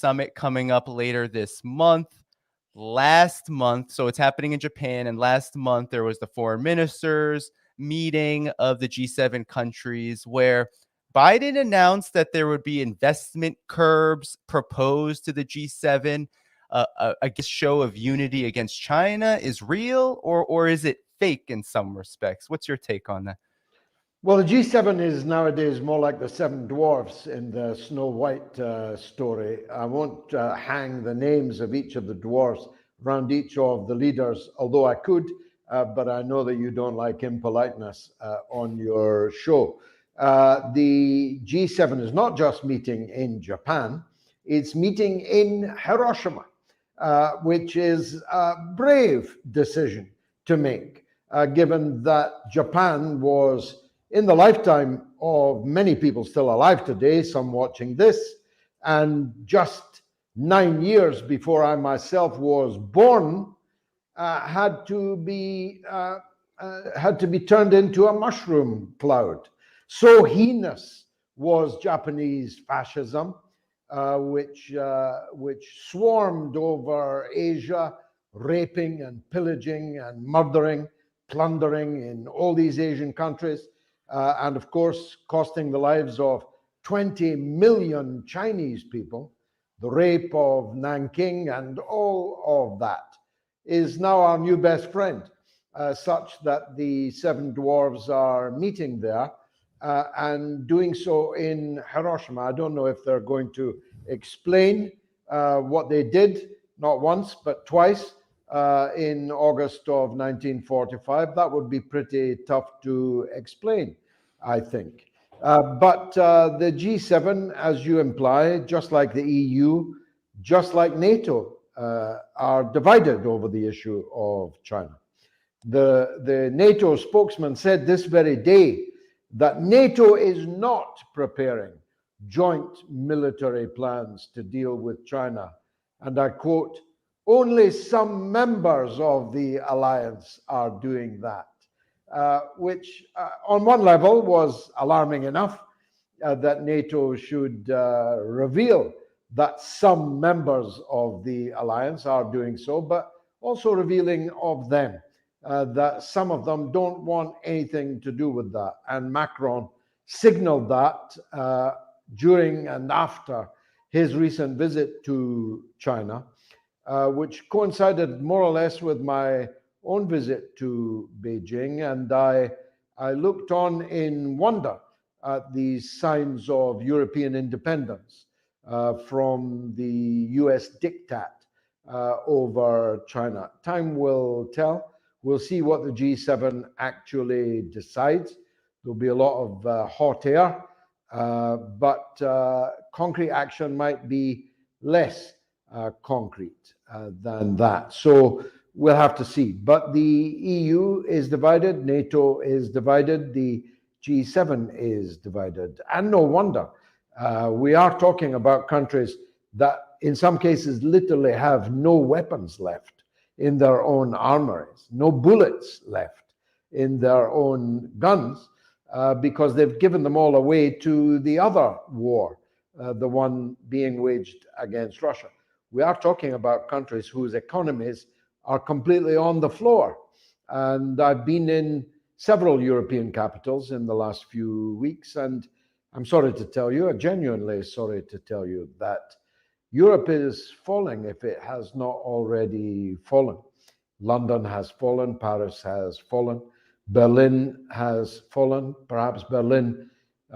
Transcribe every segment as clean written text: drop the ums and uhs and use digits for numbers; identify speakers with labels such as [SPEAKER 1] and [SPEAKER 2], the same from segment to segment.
[SPEAKER 1] summit coming up later this month. Last month, so it's happening in Japan, and last month there was the foreign ministers meeting of the G7 countries where Biden announced that there would be investment curbs proposed to the G7. I guess show of unity against China is real, or is it fake in some respects? What's your take on that?
[SPEAKER 2] Well, the G7 is nowadays more like the seven dwarfs in the Snow White story. I won't hang the names of each of the dwarfs around each of the leaders, although I could, but I know that you don't like impoliteness on your show. The G7 is not just meeting in Japan, it's meeting in Hiroshima, which is a brave decision to make, given that Japan was, in the lifetime of many people still alive today, some watching this, and just 9 years before I myself was born, had to be turned into a mushroom cloud. So heinous was Japanese fascism, which swarmed over Asia, raping and pillaging and murdering, plundering in all these Asian countries. And of course, costing the lives of 20 million Chinese people. The rape of Nanking and all of that is now our new best friend, such that the seven dwarves are meeting there and doing so in Hiroshima. I don't know if they're going to explain what they did, not once, but twice, in August of 1945. That would be pretty tough to explain, I think. But the G7, as you imply, just like the EU, just like NATO, are divided over the issue of China. The NATO spokesman said this very day that NATO is not preparing joint military plans to deal with China. And I quote, "Only some members of the alliance are doing that." Which on one level was alarming enough, that NATO should reveal that some members of the alliance are doing so, but also revealing of them that some of them don't want anything to do with that. And Macron signaled that during and after his recent visit to China, which coincided more or less with my own visit to Beijing, and I looked on in wonder at these signs of European independence from the US diktat over China. Time will tell. We'll see what the G7 actually decides. There'll be a lot of hot air, but concrete action might be less concrete than that. So we'll have to see. But the EU is divided, NATO is divided, the G7 is divided. And no wonder. We are talking about countries that in some cases literally have no weapons left in their own armories, no bullets left in their own guns, because they've given them all away to the other war, the one being waged against Russia. We are talking about countries whose economies are completely on the floor. And I've been in several European capitals in the last few weeks, and I'm sorry to tell you, genuinely sorry to tell you, that Europe is falling if it has not already fallen. London has fallen, Paris has fallen, Berlin has fallen, perhaps Berlin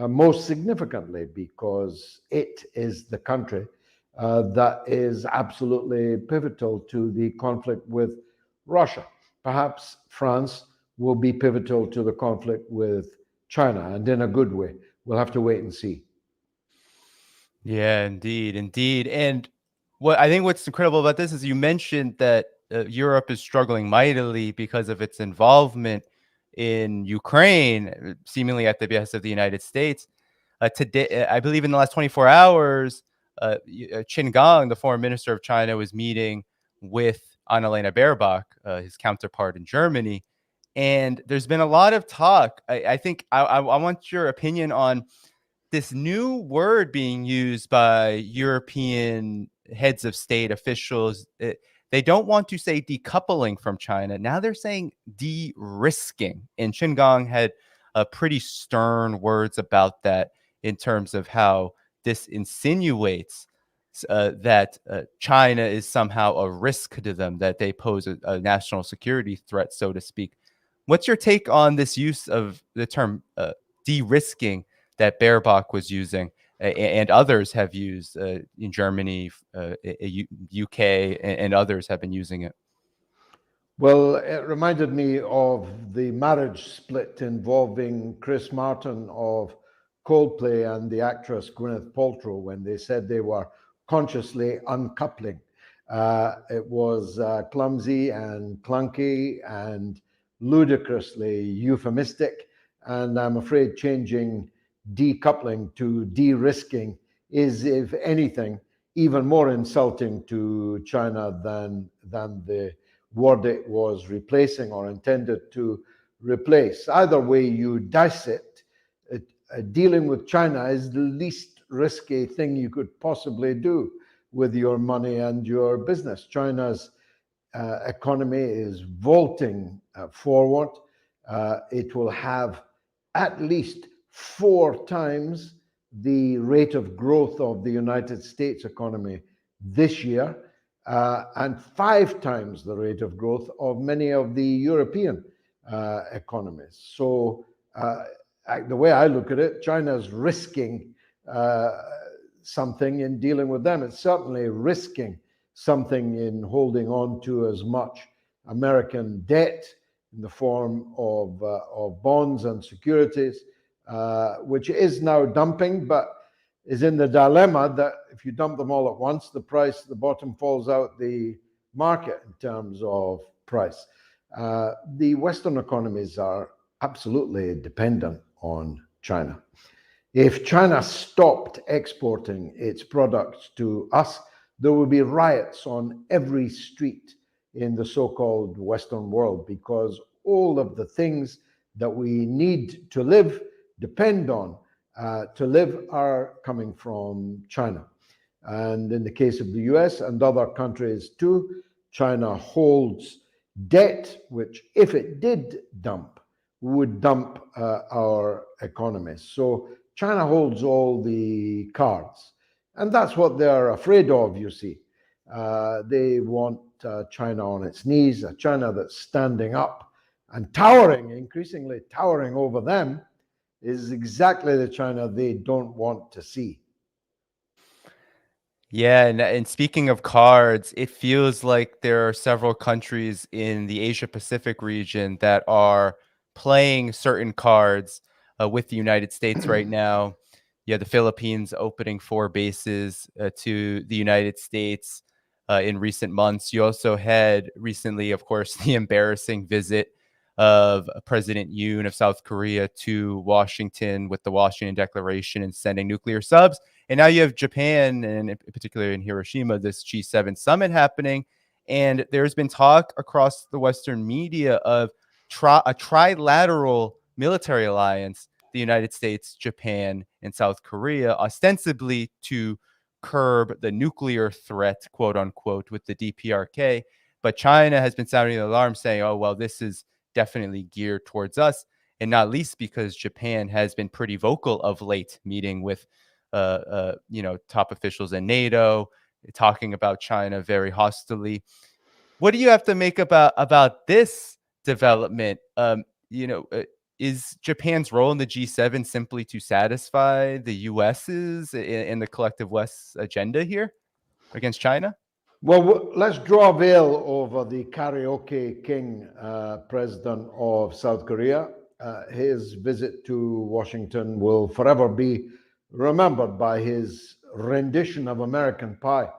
[SPEAKER 2] most significantly because it is the country that is absolutely pivotal to the conflict with Russia. Perhaps France will be pivotal to the conflict with China, and in a good way. We'll have to wait and see.
[SPEAKER 1] Yeah, indeed, indeed. And what I think what's incredible about this is you mentioned that Europe is struggling mightily because of its involvement in Ukraine, seemingly at the behest of the United States. Today, I believe in the last 24 hours, Qin Gang, the foreign minister of China, was meeting with Annalena Baerbock, his counterpart in Germany. And there's been a lot of talk. I think I want your opinion on this new word being used by European heads of state officials, they don't want to say decoupling from China. Now they're saying de-risking. And Qin had pretty stern words about that in terms of how this insinuates that China is somehow a risk to them, that they pose a national security threat, so to speak. What's your take on this use of the term de-risking that Baerbock was using and others have used in Germany, UK, and others have been using it?
[SPEAKER 2] Well, it reminded me of the marriage split involving Chris Martin of Coldplay and the actress Gwyneth Paltrow when they said they were consciously uncoupling. It was clumsy and clunky and ludicrously euphemistic. And I'm afraid changing decoupling to de-risking is, if anything, even more insulting to China than the word it was replacing or intended to replace. Either way you dice it, dealing with China is the least risky thing you could possibly do with your money and your business. China's economy is vaulting forward. It will have at least 4 times the rate of growth of the United States economy this year, and 5 times the rate of growth of many of the European economies. So the way I look at it, China's risking something in dealing with them. It's certainly risking something in holding on to as much American debt in the form of bonds and securities, which is now dumping, but is in the dilemma that if you dump them all at once, the price, the bottom falls out the market in terms of price. The Western economies are absolutely dependent on China. If China stopped exporting its products to us, there would be riots on every street in the so-called Western world, because all of the things that we need to live, depend on to live, are coming from China. And in the case of the US and other countries too, China holds debt, which if it did dump, would dump our economies. So China holds all the cards. And that's what they're afraid of, you see. They want China on its knees, a China that's standing up and towering, increasingly towering over them, is exactly the China they don't want to see.
[SPEAKER 1] Yeah, and speaking of cards, it feels like there are several countries in the Asia Pacific region that are playing certain cards with the United States right now. Yeah, the Philippines opening 4 bases to the United States in recent months. You also had recently, of course, the embarrassing visit of President Yoon of South Korea to Washington with the Washington Declaration and sending nuclear subs. And now you have Japan, and in particular in Hiroshima, this G7 summit happening. And there's been talk across the Western media of a trilateral military alliance, the United States, Japan, and South Korea, ostensibly to curb the nuclear threat, quote unquote, with the DPRK. But China has been sounding the alarm saying, oh, well, this is definitely geared towards us. And not least because Japan has been pretty vocal of late, meeting with top officials in NATO, talking about China very hostilely. What do you have to make about this development? Is Japan's role in the G7 simply to satisfy the US's and the collective West's agenda here against China?
[SPEAKER 2] Well, let's draw a veil over the karaoke king, president of South Korea. His visit to Washington will forever be remembered by his rendition of American Pie.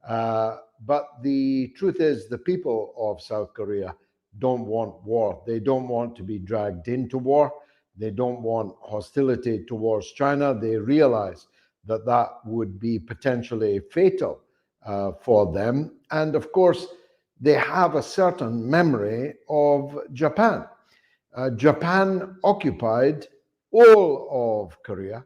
[SPEAKER 2] But the truth is, the people of South Korea don't want war. They don't want to be dragged into war. They don't want hostility towards China. They realize that that would be potentially fatal for them. And of course, they have a certain memory of Japan. Japan occupied all of Korea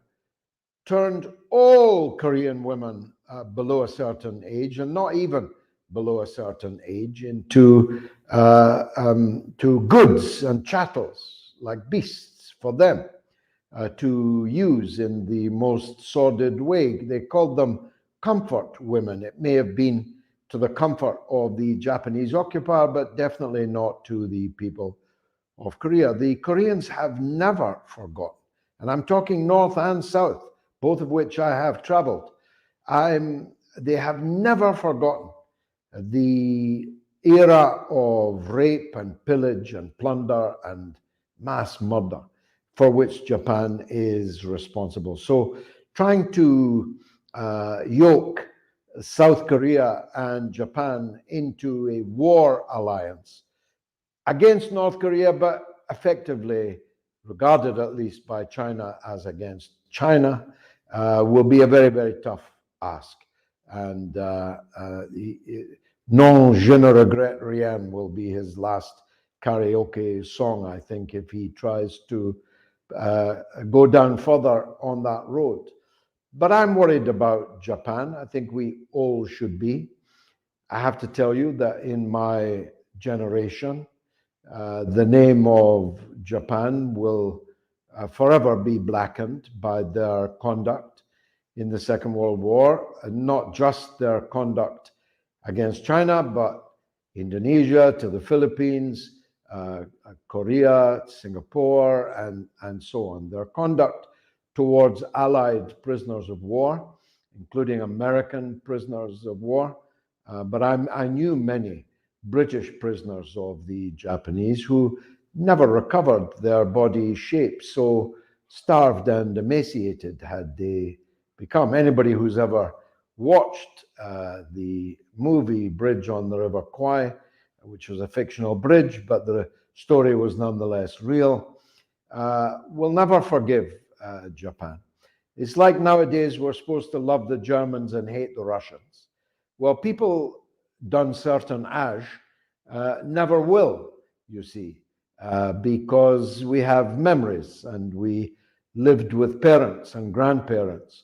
[SPEAKER 2] turned all Korean women below a certain age, and not even below a certain age, into to goods and chattels, like beasts for them to use in the most sordid way. They called them comfort women. It may have been to the comfort of the Japanese occupier, but definitely not to the people of Korea. The Koreans have never forgotten, and I'm talking North and South, both of which I have traveled. They have never forgotten the era of rape and pillage and plunder and mass murder for which Japan is responsible. So trying to yoke South Korea and Japan into a war alliance against North Korea, but effectively regarded at least by China as against China, will be a very, very tough ask. And Non, je ne regrette rien will be his last karaoke song, I think, if he tries to go down further on that road. But I'm worried about Japan. I think we all should be. I have to tell you that in my generation, the name of Japan will forever be blackened by their conduct in the Second World War, and not just their conduct against China, but Indonesia to the Philippines, Korea, Singapore, and so on. Their conduct towards Allied prisoners of war, including American prisoners of war. But I knew many British prisoners of the Japanese who never recovered their body shape, so starved and emaciated had they become. Anybody who's ever watched the movie Bridge on the River Kwai, which was a fictional bridge, but the story was nonetheless real, will never forgive Japan. It's like nowadays we're supposed to love the Germans and hate the Russians. Well, people d'un certain âge never will, you see, because we have memories and we lived with parents and grandparents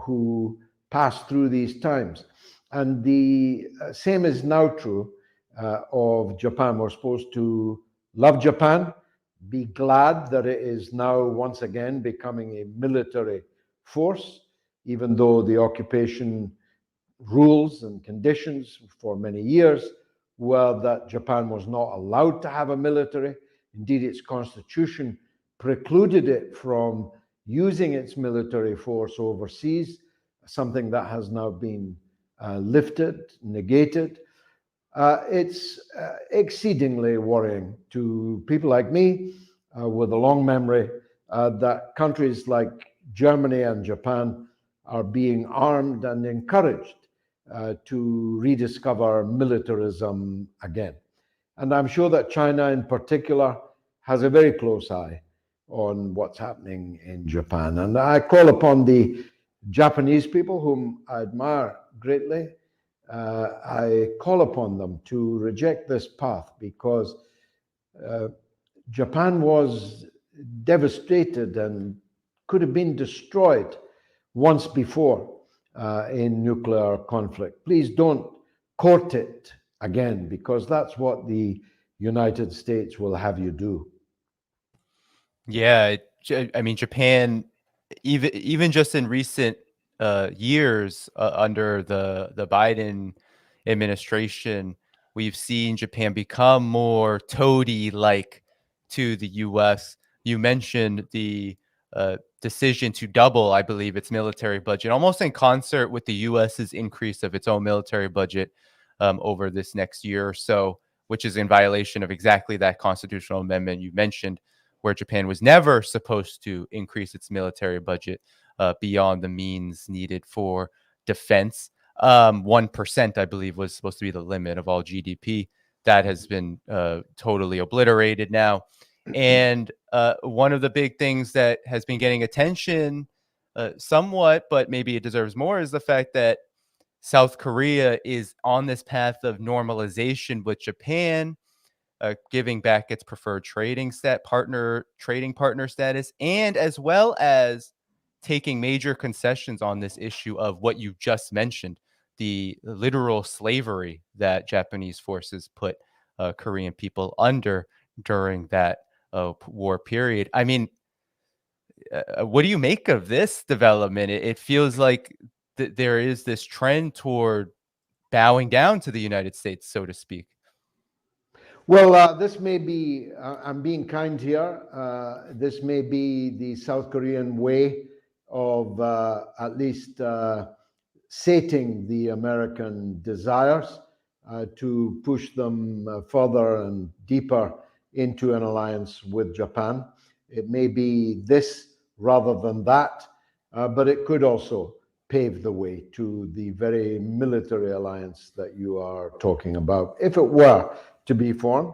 [SPEAKER 2] who passed through these times. And the same is now true of Japan. We're supposed to love Japan, be glad that it is now once again becoming a military force, even though the occupation rules and conditions for many years were that Japan was not allowed to have a military. Indeed, its constitution precluded it from using its military force overseas, something that has now been lifted, negated. It's exceedingly worrying to people like me with a long memory that countries like Germany and Japan are being armed and encouraged to rediscover militarism again. And I'm sure that China in particular has a very close eye on what's happening in Japan. And I call upon the Japanese people, whom I admire greatly, I call upon them to reject this path, because Japan was devastated and could have been destroyed once before in nuclear conflict. Please don't court it again, because that's what the United States will have you do.
[SPEAKER 1] Yeah, I mean, Japan, even just in recent years under the Biden administration, we've seen Japan become more toady-like to the U.S. You mentioned the decision to double, I believe, its military budget, almost in concert with the U.S.'s increase of its own military budget over this next year or so, which is in violation of exactly that constitutional amendment you mentioned, where Japan was never supposed to increase its military budget beyond the means needed for defense. 1%, I believe, was supposed to be the limit of all GDP. That has been totally obliterated now. And one of the big things that has been getting attention somewhat, but maybe it deserves more, is the fact that South Korea is on this path of normalization with Japan, giving back its preferred trading partner status, and as well as taking major concessions on this issue of what you just mentioned, the literal slavery that Japanese forces put Korean people under during that war period. I mean, what do you make of this development? It feels like there is this trend toward bowing down to the United States, so to speak.
[SPEAKER 2] Well, this may be, I'm being kind here, this may be the South Korean way of at least sating the American desires to push them further and deeper into an alliance with Japan. It may be this rather than that, but it could also pave the way to the very military alliance that you are talking about, if it were to be formed.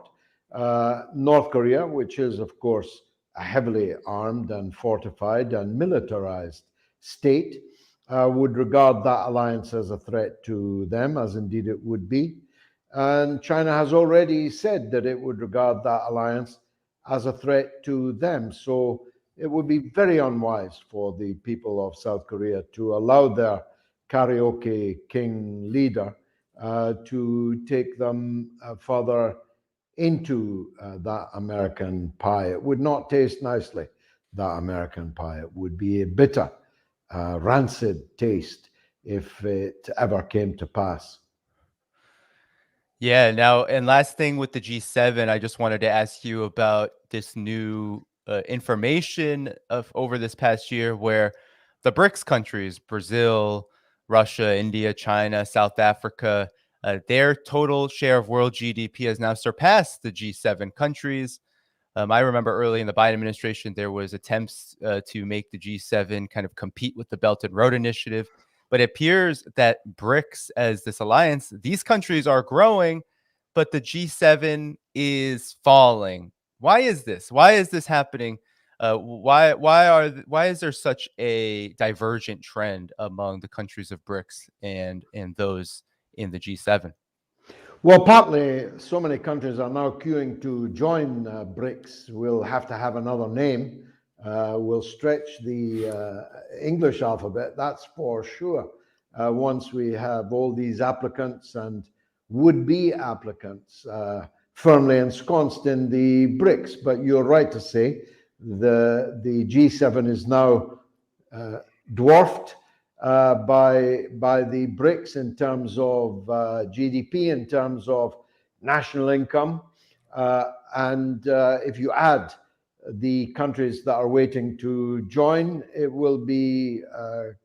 [SPEAKER 2] North Korea, which is, of course, a heavily armed and fortified and militarized state, would regard that alliance as a threat to them, as indeed it would be. And China has already said that it would regard that alliance as a threat to them. So it would be very unwise for the people of South Korea to allow their karaoke king leader to take them further into that American pie. It would not taste nicely, that American pie. It would be a bitter, rancid taste if it ever came to pass.
[SPEAKER 1] Yeah. Now, and last thing with the G7, I just wanted to ask you about this new information of over this past year where the BRICS countries, Brazil, Russia, India, China, South Africa, their total share of world GDP has now surpassed the G7 countries. I remember early in the Biden administration, there was attempts to make the G7 kind of compete with the Belt and Road Initiative. But it appears that BRICS, as this alliance, these countries are growing, but the G7 is falling. Why is this? Why is this happening? Why is there such a divergent trend among the countries of BRICS and those in the G7?
[SPEAKER 2] Well, partly so many countries are now queuing to join BRICS. We'll have to have another name. We'll stretch the English alphabet, that's for sure, once we have all these applicants and would-be applicants firmly ensconced in the BRICS. But you're right to say the G7 is now dwarfed by the BRICS in terms of GDP, in terms of national income. And if you add the countries that are waiting to join, it will be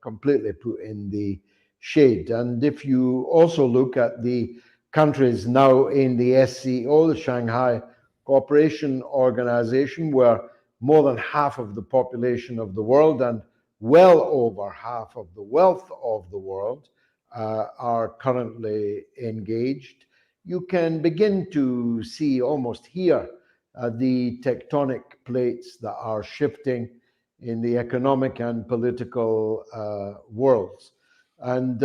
[SPEAKER 2] completely put in the shade. And if you also look at the countries now in the SCO, the Shanghai Cooperation Organization, where more than half of the population of the world and well over half of the wealth of the world are currently engaged, you can begin to see, almost hear, the tectonic plates that are shifting in the economic and political worlds. And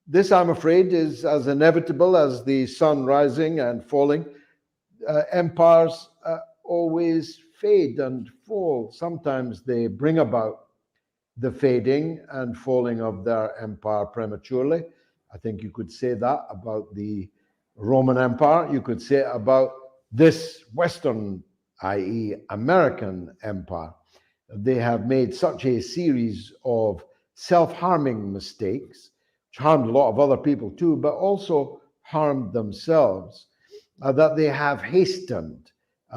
[SPEAKER 2] this, I'm afraid, is as inevitable as the sun rising and falling. Empires always fade and fall. Sometimes they bring about the fading and falling of their empire prematurely. I think you could say that about the Roman Empire. You could say it about this Western, i.e., American empire. They have made such a series of self-harming mistakes, which harmed a lot of other people too, but also harmed themselves, that they have hastened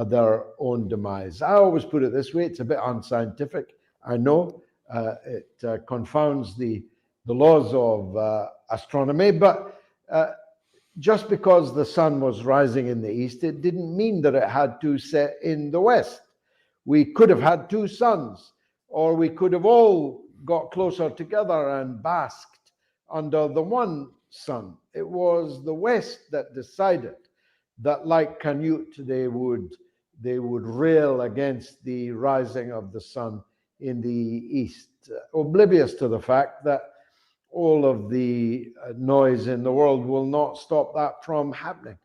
[SPEAKER 2] their own demise. I always put it this way, it's a bit unscientific, I know, it confounds the laws of astronomy, but just because the sun was rising in the east, it didn't mean that it had to set in the west. We could have had two suns, or we could have all got closer together and basked under the one sun. It was the west that decided that, like Canute, they would rail against the rising of the sun in the east, oblivious to the fact that all of the noise in the world will not stop that from happening.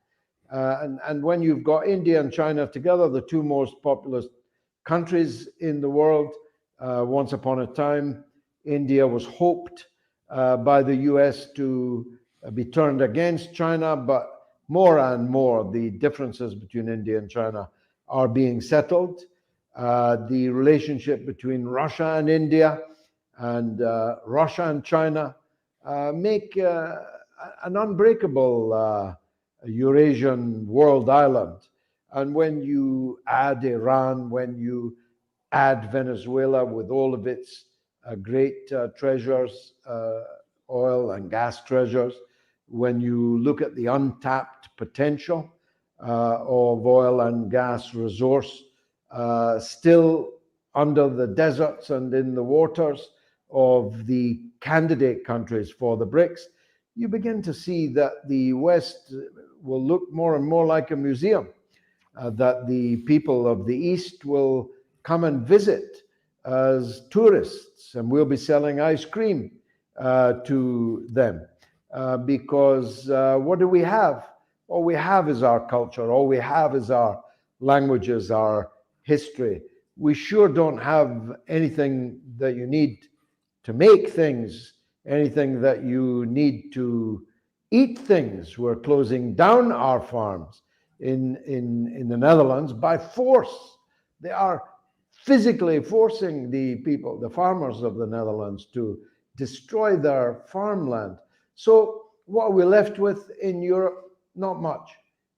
[SPEAKER 2] And when you've got India and China together, the two most populous countries in the world, Once upon a time, India was hoped by the US to be turned against China, but more and more the differences between India and China are being settled. The relationship between Russia and India and Russia and China make an unbreakable Eurasian world island. And when you add Iran, when you add Venezuela with all of its great treasures, oil and gas treasures, when you look at the untapped potential of oil and gas resource still under the deserts and in the waters of the candidate countries for the BRICS, you begin to see that the West will look more and more like a museum, that the people of the East will come and visit as tourists, and we'll be selling ice cream to them. Because what do we have? All we have is our culture. All we have is our languages, our history. We sure don't have anything that you need to make things, anything that you need to eat things. We're closing down our farms in the Netherlands by force. They are physically forcing the people, the farmers of the Netherlands, to destroy their farmland. So what are we left with in Europe? Not much.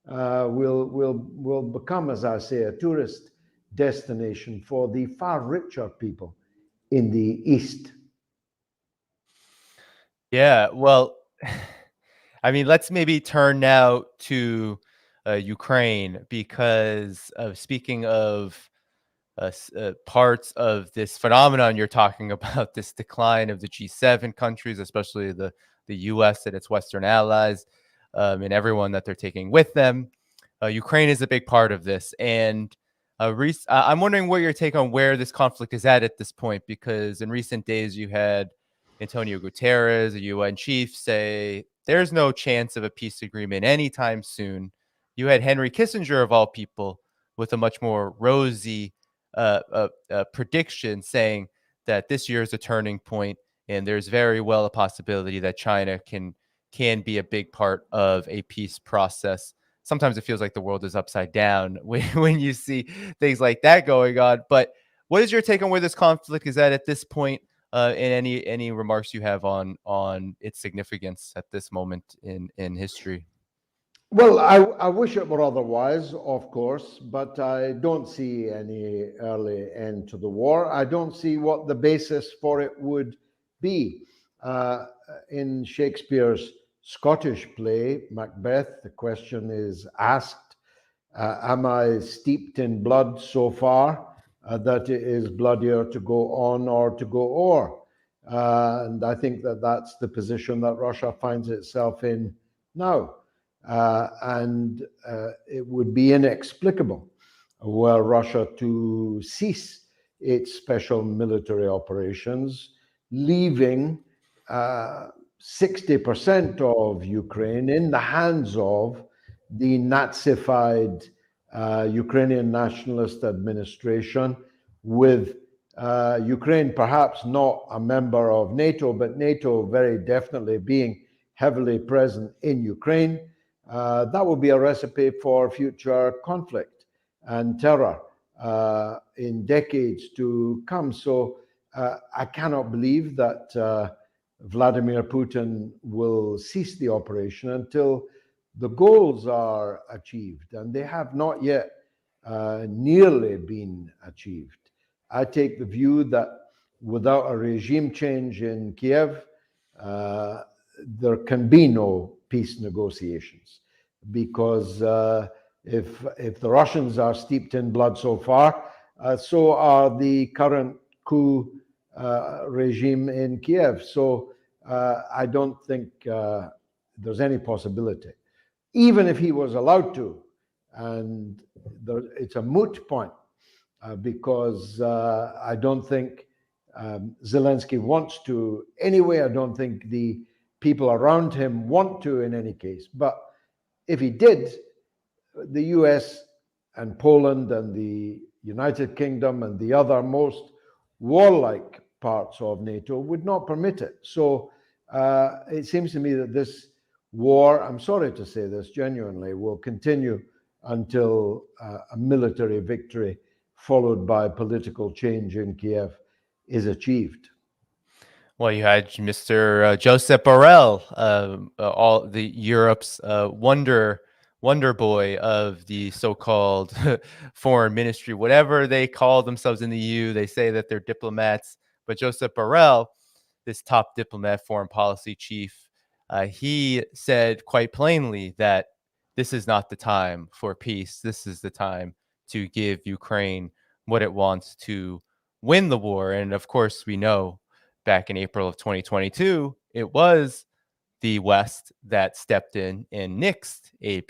[SPEAKER 2] We'll become, as I say, a tourist destination for the far richer people in the East.
[SPEAKER 1] Yeah, well, I mean, let's maybe turn now to Ukraine because speaking of parts of this phenomenon you're talking about, this decline of the G7 countries, especially the U.S. and its Western allies, and everyone that they're taking with them. Ukraine is a big part of this, and I'm wondering what your take on where this conflict is at this point, because in recent days you had Antonio Guterres, the UN chief, say there's no chance of a peace agreement anytime soon. You had Henry Kissinger, of all people, with a much more rosy prediction saying that this year is a turning point, and there's very well a possibility that China can be a big part of a peace process. Sometimes it feels like the world is upside down when you see things like that going on. But what is your take on where this conflict is at this point, and any remarks you have on its significance at this moment in history?
[SPEAKER 2] Well, I wish it were otherwise, of course, but I don't see any early end to the war. I don't see what the basis for it would be. In Shakespeare's Scottish play, Macbeth, the question is asked, am I steeped in blood so far that it is bloodier to go on or to go o'er? And I think that that's the position that Russia finds itself in now. And it would be inexplicable were Russia to cease its special military operations, leaving 60% of Ukraine in the hands of the Nazified Ukrainian nationalist administration, with Ukraine perhaps not a member of NATO, but NATO very definitely being heavily present in Ukraine. That would be a recipe for future conflict and terror in decades to come. So I cannot believe that Vladimir Putin will cease the operation until the goals are achieved, and they have not yet nearly been achieved. I take the view that without a regime change in Kiev, there can be no peace negotiations, because if the Russians are steeped in blood so far, so are the current coup regime in Kiev. So I don't think there's any possibility, even if he was allowed to. And it's a moot point because I don't think Zelensky wants to anyway. I don't think the people around him want to in any case. But if he did, the US and Poland and the United Kingdom and the other most warlike parts of NATO would not permit it. So it seems to me that this war, I'm sorry to say this genuinely, will continue until a military victory followed by political change in Kiev is achieved.
[SPEAKER 1] Well, you had Mr. Joseph Borrell, all the Europe's wonder boy of the so-called foreign ministry, whatever they call themselves in the EU. They say that they're diplomats, but Joseph Borrell, this top diplomat, foreign policy chief, he said quite plainly that this is not the time for peace. This is the time to give Ukraine what it wants to win the war. And of course, we know back in April of 2022, it was the West that stepped in and nixed a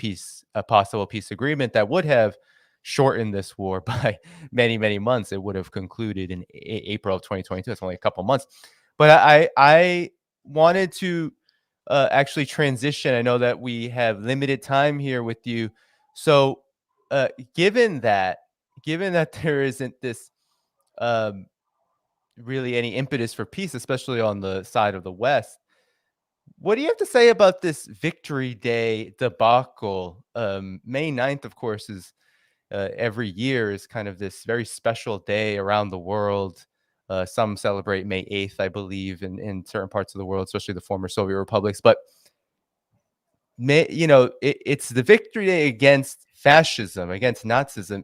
[SPEAKER 1] possible peace agreement that would have shortened this war by many, many months. It would have concluded in April of 2022. It's only a couple months. But I wanted to actually transition. I know that we have limited time here with you. So given that there isn't this um, really any impetus for peace, especially on the side of the West. What do you have to say about this Victory Day debacle? May 9th, of course, is every year is kind of this very special day around the world. Some celebrate May 8th, I believe, in certain parts of the world, especially the former Soviet republics. But it's the Victory Day against fascism, against Nazism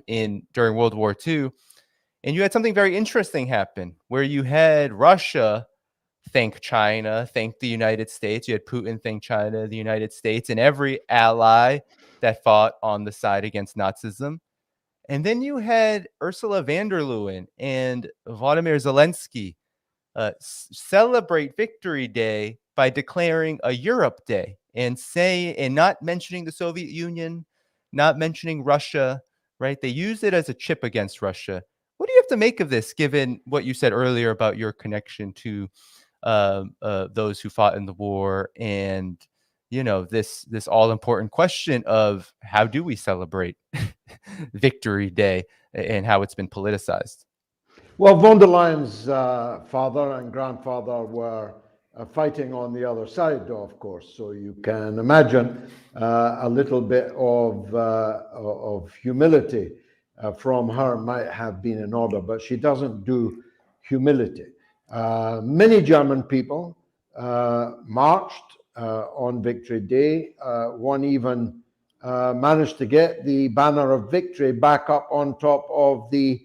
[SPEAKER 1] during World War II. And you had something very interesting happen where you had Russia thank China, thank the United States. You had Putin thank China, the United States, and every ally that fought on the side against Nazism. And then you had Ursula von der Leyen and Vladimir Zelensky celebrate Victory Day by declaring a Europe Day and not mentioning the Soviet Union, not mentioning Russia, right? They used it as a chip against Russia. What do you have to make of this, given what you said earlier about your connection to those who fought in the war, and this all important question of how do we celebrate Victory Day and how it's been politicized?
[SPEAKER 2] Well, von der Leyen's father and grandfather were fighting on the other side, of course. So you can imagine a little bit of humility from her might have been in order, but she doesn't do humility. Many German people marched on Victory Day. One even managed to get the banner of victory back up on top of the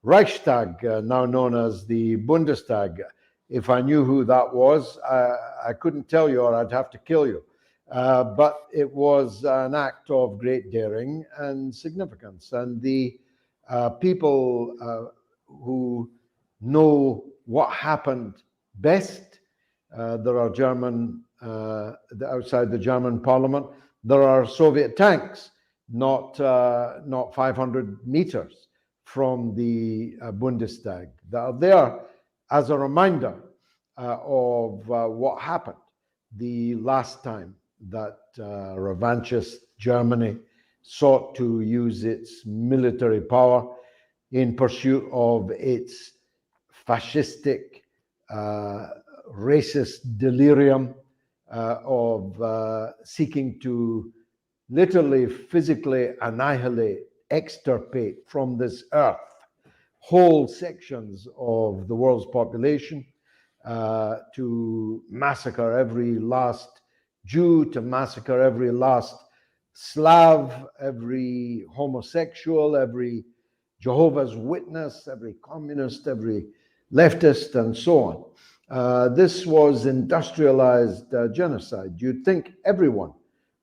[SPEAKER 2] Reichstag, now known as the Bundestag. If I knew who that was, I couldn't tell you, or I'd have to kill you. But it was an act of great daring and significance. And the people who know what happened best, there are outside the German parliament, there are Soviet tanks, not 500 meters from the Bundestag. They are there as a reminder of what happened the last time that revanchist Germany sought to use its military power in pursuit of its fascistic, racist delirium of seeking to literally physically annihilate, extirpate from this earth whole sections of the world's population, to massacre every last Jew, to massacre every last Slav, every homosexual, every Jehovah's Witness, every communist, every leftist, and so on. This was industrialized genocide. You'd think everyone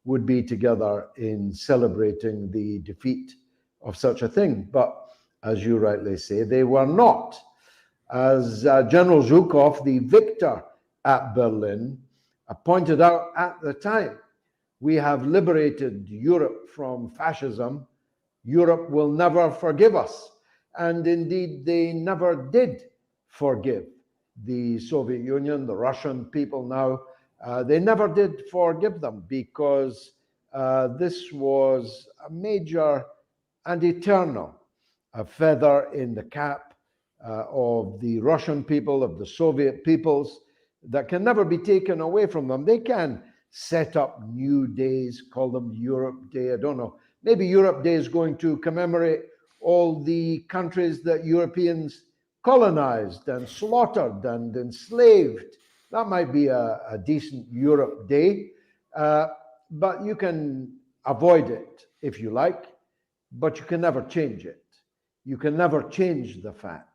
[SPEAKER 2] would be together in celebrating the defeat of such a thing. But as you rightly say, they were not. As General Zhukov, the victor at Berlin, pointed out at the time, we have liberated Europe from fascism. Europe will never forgive us. And indeed, they never did forgive the Soviet Union, the Russian people now. They never did forgive them because this was a major and eternal feather in the cap of the Russian people, of the Soviet peoples, that can never be taken away from them. They can set up new days, call them Europe Day, I don't know. Maybe Europe Day is going to commemorate all the countries that Europeans colonized and slaughtered and enslaved. That might be a decent Europe Day, but you can avoid it if you like, but you can never change it. You can never change the fact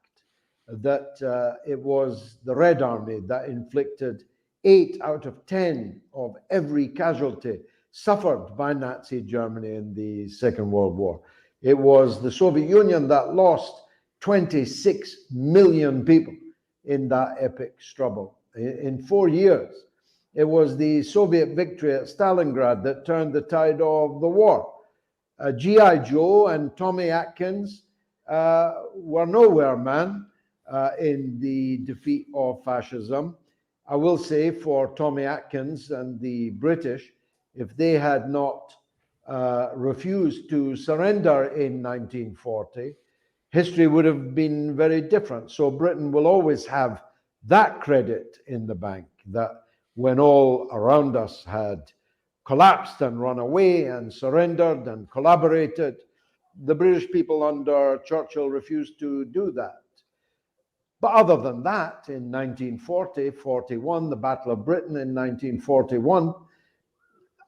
[SPEAKER 2] that it was the Red Army that inflicted 8 out of 10 of every casualty suffered by Nazi Germany in the Second World War. It was the Soviet Union that lost 26 million people in that epic struggle in 4 years. It was the Soviet victory at Stalingrad that turned the tide of the war. G.I. Joe and Tommy Atkins were nowhere, man, in the defeat of fascism. I will say for Tommy Atkins and the British, if they had not refused to surrender in 1940, history would have been very different. So Britain will always have that credit in the bank, that when all around us had collapsed and run away and surrendered and collaborated, the British people under Churchill refused to do that. But other than that, in 1940-41, the Battle of Britain in 1941,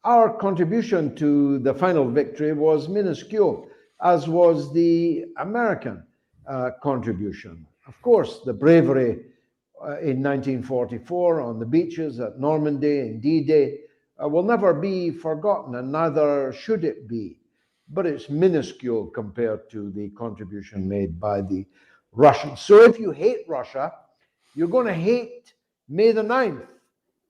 [SPEAKER 2] our contribution to the final victory was minuscule, as was the American contribution. Of course, the bravery in 1944 on the beaches at Normandy and D-Day will never be forgotten, and neither should it be. But it's minuscule compared to the contribution made by the Russians. So if you hate Russia, you're going to hate May the 9th.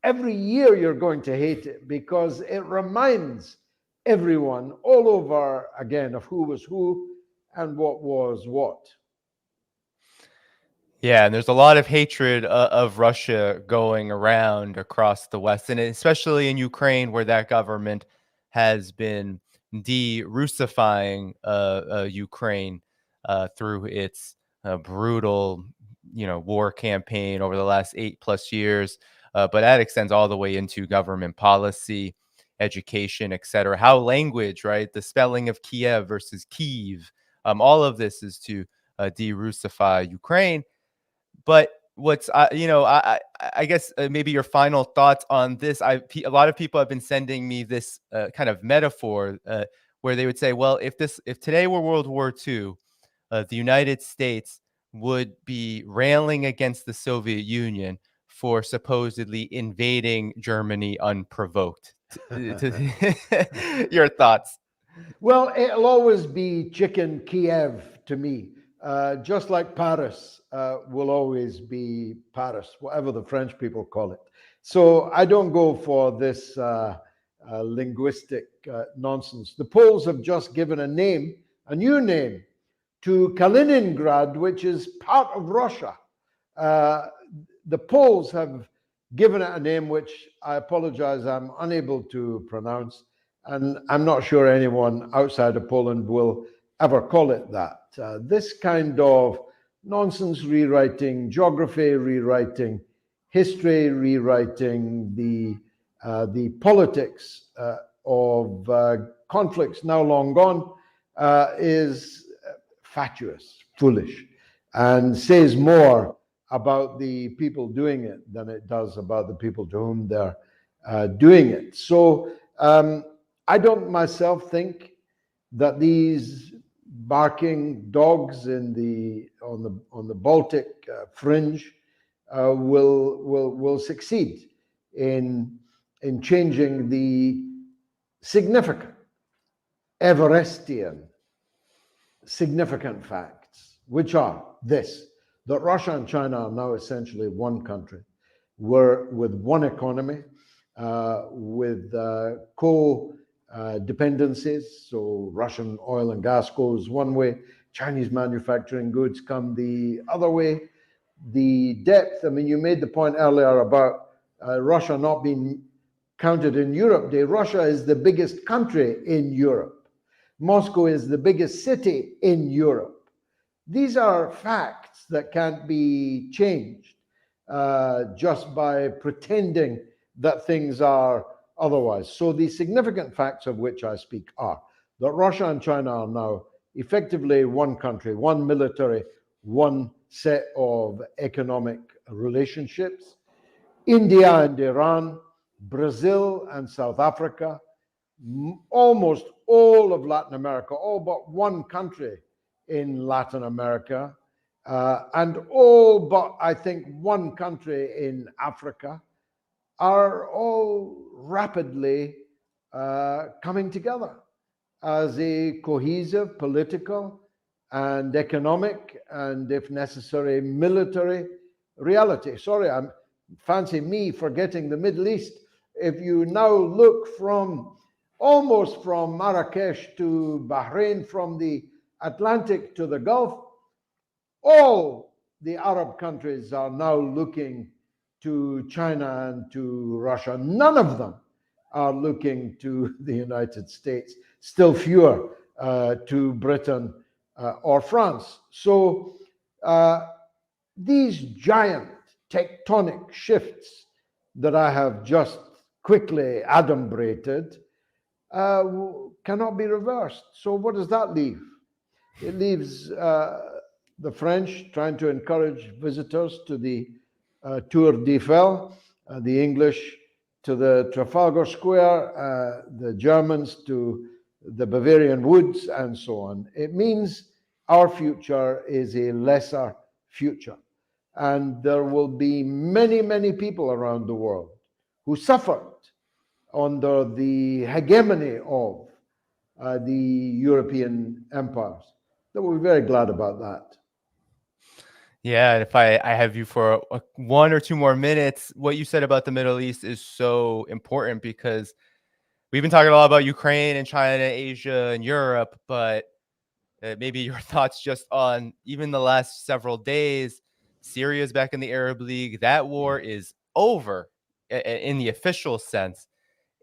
[SPEAKER 2] Every year you're going to hate it because it reminds everyone all over again of who was who and what was what.
[SPEAKER 1] Yeah, and there's a lot of hatred of Russia going around across the West, and especially in Ukraine, where that government has been de-Russifying Ukraine through its brutal, war campaign over the last 8+ years. But that extends all the way into government policy, education, etc. How language, right? The spelling of Kiev versus Kyiv. All of this is to de-Russify Ukraine. But what's I guess maybe your final thoughts on this. A lot of people have been sending me this kind of metaphor where they would say, well, if today were World War II, the United States would be railing against the Soviet Union for supposedly invading Germany unprovoked. Your thoughts?
[SPEAKER 2] Well, it'll always be chicken Kiev to me, just like Paris will always be Paris, whatever the French people call it. So I don't go for this linguistic nonsense. The Poles have just given a new name, to Kaliningrad, which is part of Russia. The Poles have given it a name which I apologize, I'm unable to pronounce, and I'm not sure anyone outside of Poland will ever call it that. This kind of nonsense rewriting geography, rewriting history, rewriting the politics of conflicts now long gone is fatuous, foolish, and says more about the people doing it than it does about the people to whom they're doing it. So I don't myself think that these barking dogs on the Baltic fringe will succeed in changing the significant Everestian significant facts, which are this: that Russia and China are now essentially one country, with one economy, with co-dependencies. So Russian oil and gas goes one way, Chinese manufacturing goods come the other way. The depth, I mean, you made the point earlier about Russia not being counted in Europe Day. Russia is the biggest country in Europe. Moscow is the biggest city in Europe. These are facts facts that can't be changed just by pretending that things are otherwise. So the significant facts of which I speak are that Russia and China are now effectively one country, one military, one set of economic relationships. India and Iran, Brazil and South Africa, almost all of Latin America, all but one country in Latin America, and all but, I think, one country in Africa, are all rapidly coming together as a cohesive political and economic and, if necessary, military reality. Sorry, I'm fancy me forgetting the Middle East. If you now look almost from Marrakesh to Bahrain, from the Atlantic to the Gulf, all the Arab countries are now looking to China and to Russia. None of them are looking to the United States, still fewer to Britain or France. So these giant tectonic shifts that I have just quickly adumbrated cannot be reversed. So what does that leave? It leaves the French trying to encourage visitors to the Tour d'Eiffel, the English to the Trafalgar Square, the Germans to the Bavarian Woods, and so on. It means our future is a lesser future. And there will be many, many people around the world who suffered under the hegemony of the European empires. That we're very glad about that.
[SPEAKER 1] Yeah, and if I have you for one or two more minutes, what you said about the Middle East is so important because we've been talking a lot about Ukraine and China, Asia and Europe, but maybe your thoughts just on even the last several days. Syria's back in the Arab League. That war is over in the official sense.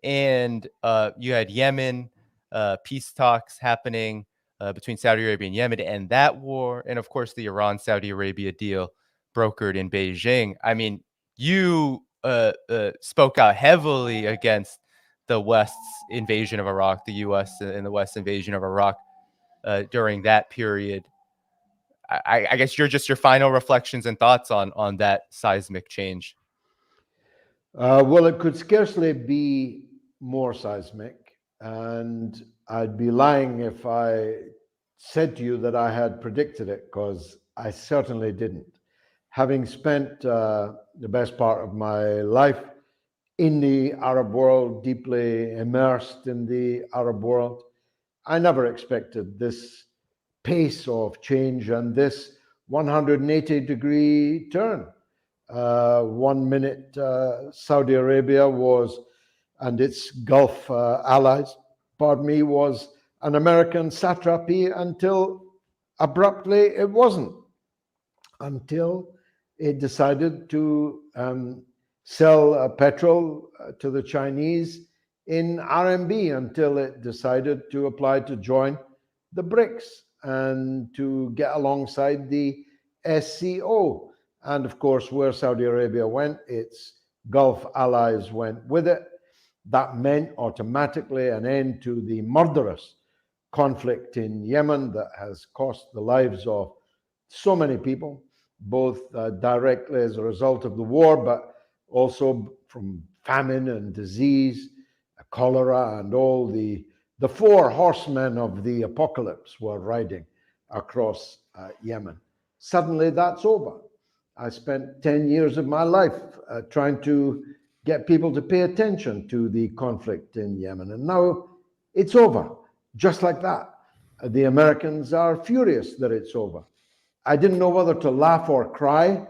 [SPEAKER 1] And you had Yemen, peace talks happening between Saudi Arabia and Yemen, and that war, and of course the Iran-Saudi Arabia deal brokered in Beijing. I mean, you spoke out heavily against the West's invasion of Iraq, the U.S. and the West's invasion of Iraq during that period. I guess your final reflections and thoughts on that seismic change.
[SPEAKER 2] Well, it could scarcely be more seismic, and I'd be lying if I said to you that I had predicted it, because I certainly didn't. Having spent the best part of my life in the Arab world, deeply immersed in the Arab world, I never expected this pace of change and this 180-degree turn. 1 minute, Saudi Arabia was, and its Gulf allies, pardon me, was an American satrapy until abruptly it wasn't, until it decided to sell petrol to the Chinese in RMB, until it decided to apply to join the BRICS and to get alongside the SCO. And of course, where Saudi Arabia went, its Gulf allies went with it. That meant automatically an end to the murderous conflict in Yemen that has cost the lives of so many people, both directly as a result of the war, but also from famine and disease, cholera, and all the four horsemen of the apocalypse were riding across Yemen. Suddenly that's over. I spent 10 years of my life trying to get people to pay attention to the conflict in Yemen. And now it's over, just like that. The Americans are furious that it's over. I didn't know whether to laugh or cry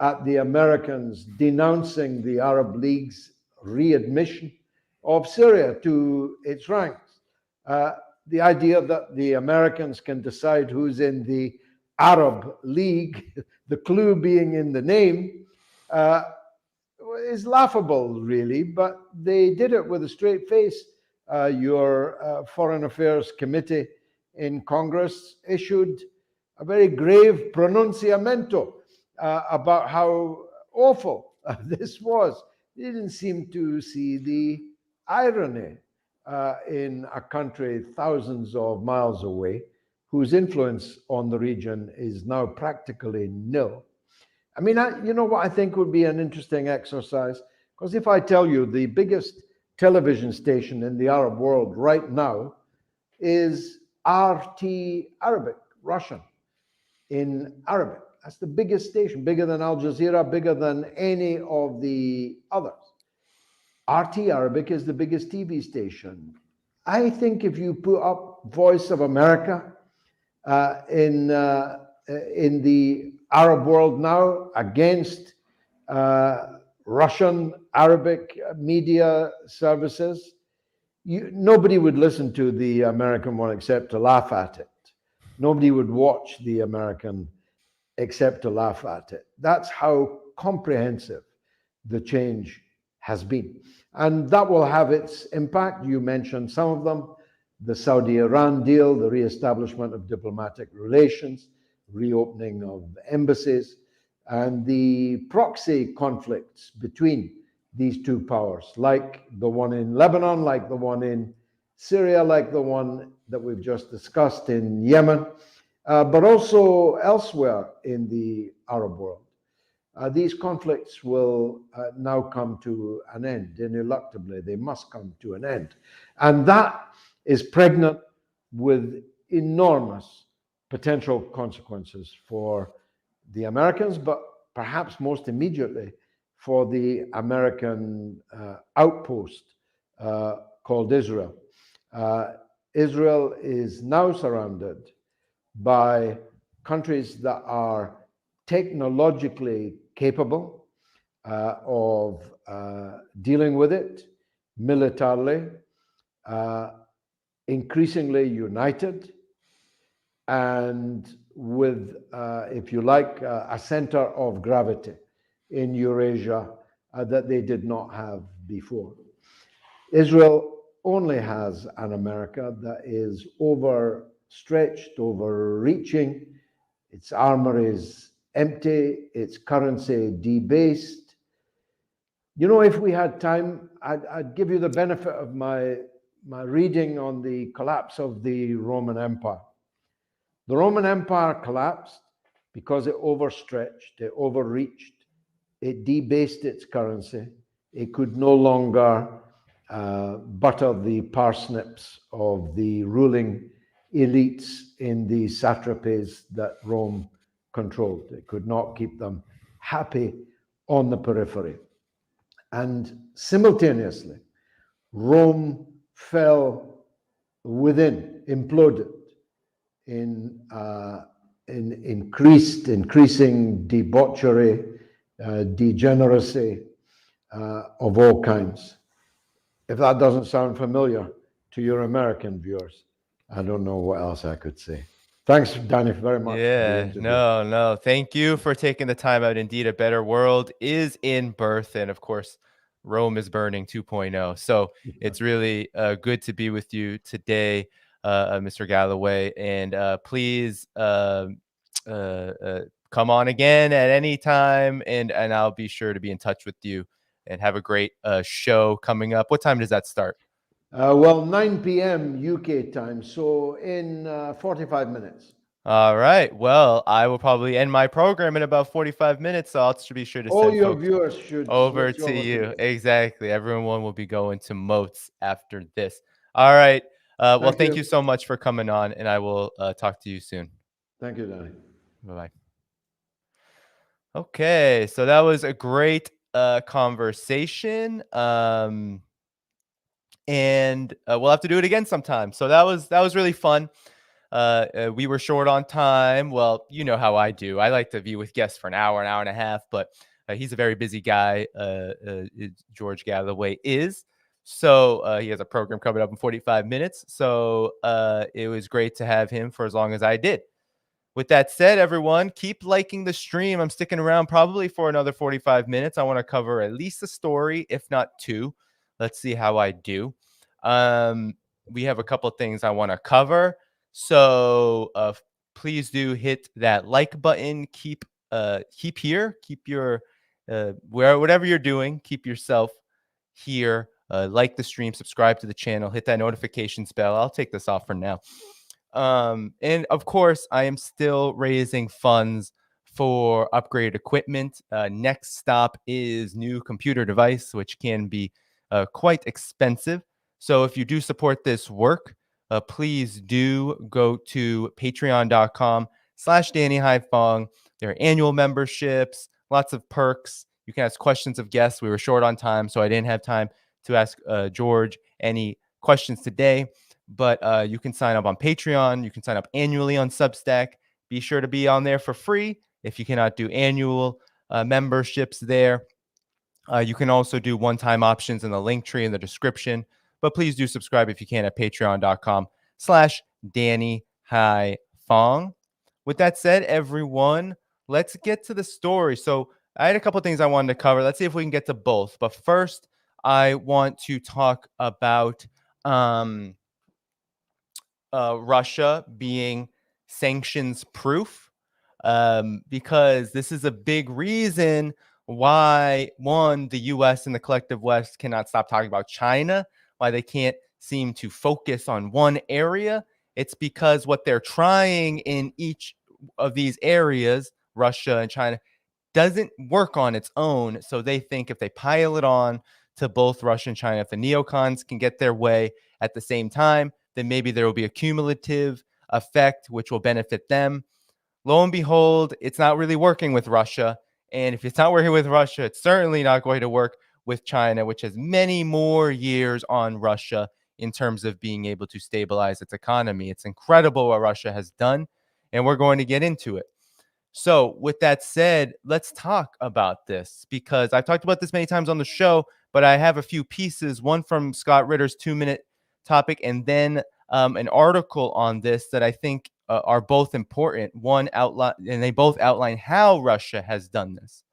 [SPEAKER 2] at the Americans denouncing the Arab League's readmission of Syria to its ranks. The idea that the Americans can decide who's in the Arab League, the clue being in the name, is laughable, really, but they did it with a straight face. Your Foreign Affairs Committee in Congress issued a very grave pronunciamento about how awful this was. They didn't seem to see the irony in a country thousands of miles away, whose influence on the region is now practically nil. I mean, you know what I think would be an interesting exercise? Because if I tell you the biggest television station in the Arab world right now is RT Arabic, Russian, in Arabic. That's the biggest station, bigger than Al Jazeera, bigger than any of the others. RT Arabic is the biggest TV station. I think if you put up Voice of America in the Arab world now against Russian Arabic media services, nobody would listen to the American one except to laugh at it. Nobody would watch the American except to laugh at it. That's how comprehensive the change has been. And that will have its impact. You mentioned some of them: the Saudi-Iran deal, the re-establishment of diplomatic relations, reopening of embassies, and the proxy conflicts between these two powers, like the one in Lebanon, like the one in Syria, like the one that we've just discussed in Yemen, but also elsewhere in the Arab world. These conflicts will now come to an end. Ineluctably, they must come to an end. And that is pregnant with enormous potential consequences for the Americans, but perhaps most immediately for the American outpost called Israel. Israel is now surrounded by countries that are technologically capable of dealing with it militarily, increasingly united, and with, if you like, a center of gravity in Eurasia that they did not have before. Israel only has an America that is overstretched, overreaching. Its armor is empty, its currency debased. You know, if we had time, I'd give you the benefit of my reading on the collapse of the Roman Empire. The Roman Empire collapsed because it overstretched, it overreached, it debased its currency. It could no longer butter the parsnips of the ruling elites in the satrapies that Rome controlled. It could not keep them happy on the periphery. And simultaneously, Rome fell within, imploded in increasing debauchery, degeneracy of all kinds. If that doesn't sound familiar to your American viewers, I don't know what else I could say. Thanks, Danny, very much for the
[SPEAKER 1] Yeah,
[SPEAKER 2] interview.
[SPEAKER 1] no. Thank you for taking the time out. Indeed, a better world is in birth. And of course, Rome is burning 2.0. So it's really good to be with you today, Mr. Galloway. And please come on again at any time. And I'll be sure to be in touch with you and have a great show coming up. What time does that start?
[SPEAKER 2] Well, 9 p.m. UK time, so in 45 minutes.
[SPEAKER 1] All right. Well, I will probably end my program in about 45 minutes, so I'll be sure to
[SPEAKER 2] All
[SPEAKER 1] send
[SPEAKER 2] your
[SPEAKER 1] folks
[SPEAKER 2] viewers should
[SPEAKER 1] over
[SPEAKER 2] switch
[SPEAKER 1] to
[SPEAKER 2] over to
[SPEAKER 1] you.
[SPEAKER 2] this.
[SPEAKER 1] Exactly. Everyone will be going to MOATS after this. All right. Well,
[SPEAKER 2] Thank
[SPEAKER 1] thank you
[SPEAKER 2] you.
[SPEAKER 1] so much for coming on, and I will talk to you soon.
[SPEAKER 2] Thank you, Danny.
[SPEAKER 1] Bye-bye. Okay, so that was a great conversation. And we'll have to do it again sometime. So that was really fun. We were short on time. Well, you know how I do. I like to be with guests for an hour and a half, but he's a very busy guy. George Galloway is. So he has a program coming up in 45 minutes. So it was great to have him for as long as I did. With that said, everyone, keep liking the stream. I'm sticking around probably for another 45 minutes. I want to cover at least a story, if not two. Let's see how I do. We have a couple of things I want to cover. So please do hit that like button. Keep here. Keep your whatever you're doing. Keep yourself here. Like the stream, subscribe to the channel, hit that notifications bell. I'll take this off for now. And of course, I am still raising funds for upgraded equipment. Next stop is new computer device, which can be quite expensive. So if you do support this work, please do go to patreon.com/Dhaiphong. There are annual memberships, lots of perks. You can ask questions of guests. We were short on time, so I didn't have time to ask George any questions today. But you can sign up on Patreon. You can sign up annually on Substack. Be sure to be on there for free if you cannot do annual memberships there. You can also do one-time options in the link tree in the description. But please do subscribe if you can at patreon.com/Dhaiphong. With that said, everyone, let's get to the story. So I had a couple things I wanted to cover. Let's see if we can get to both. But first, I want to talk about Russia being sanctions proof, because this is a big reason why, one, the US and the collective West cannot stop talking about China, why they can't seem to focus on one area. It's because what they're trying in each of these areas, Russia and China, doesn't work on its own. So they think if they pile it on to both Russia and China, if the neocons can get their way at the same time, then maybe there will be a cumulative effect which will benefit them. Lo and behold, it's not really working with Russia. And if it's not working with Russia, it's certainly not going to work with China, which has many more years on Russia in terms of being able to stabilize its economy. It's incredible what Russia has done, and we're going to get into it. So, with that said, let's talk about this, because I've talked about this many times on the show, but I have a few pieces, one from Scott Ritter's 2-minute topic, and then an article on this that I think are both important. One outline, and they both outline how Russia has done this.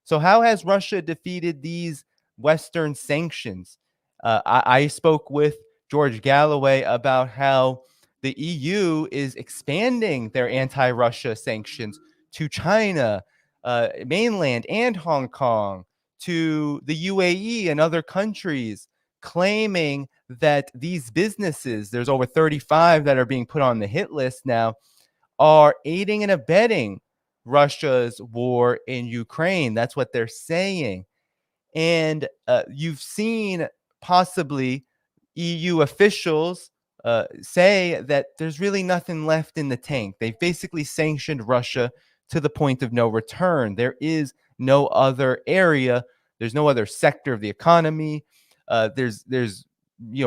[SPEAKER 1] So, how has Russia defeated these Western sanctions? I spoke with George Galloway about how the EU is expanding their anti-Russia sanctions to China, mainland, and Hong Kong, to the UAE and other countries, claiming that these businesses, there's over 35 that are being put on the hit list now, are aiding and abetting Russia's war in Ukraine. That's what they're saying. And you've seen possibly EU officials say that there's really nothing left in the tank. They've basically sanctioned Russia to the point of no return. There is no other area. There's no other sector of the economy. There's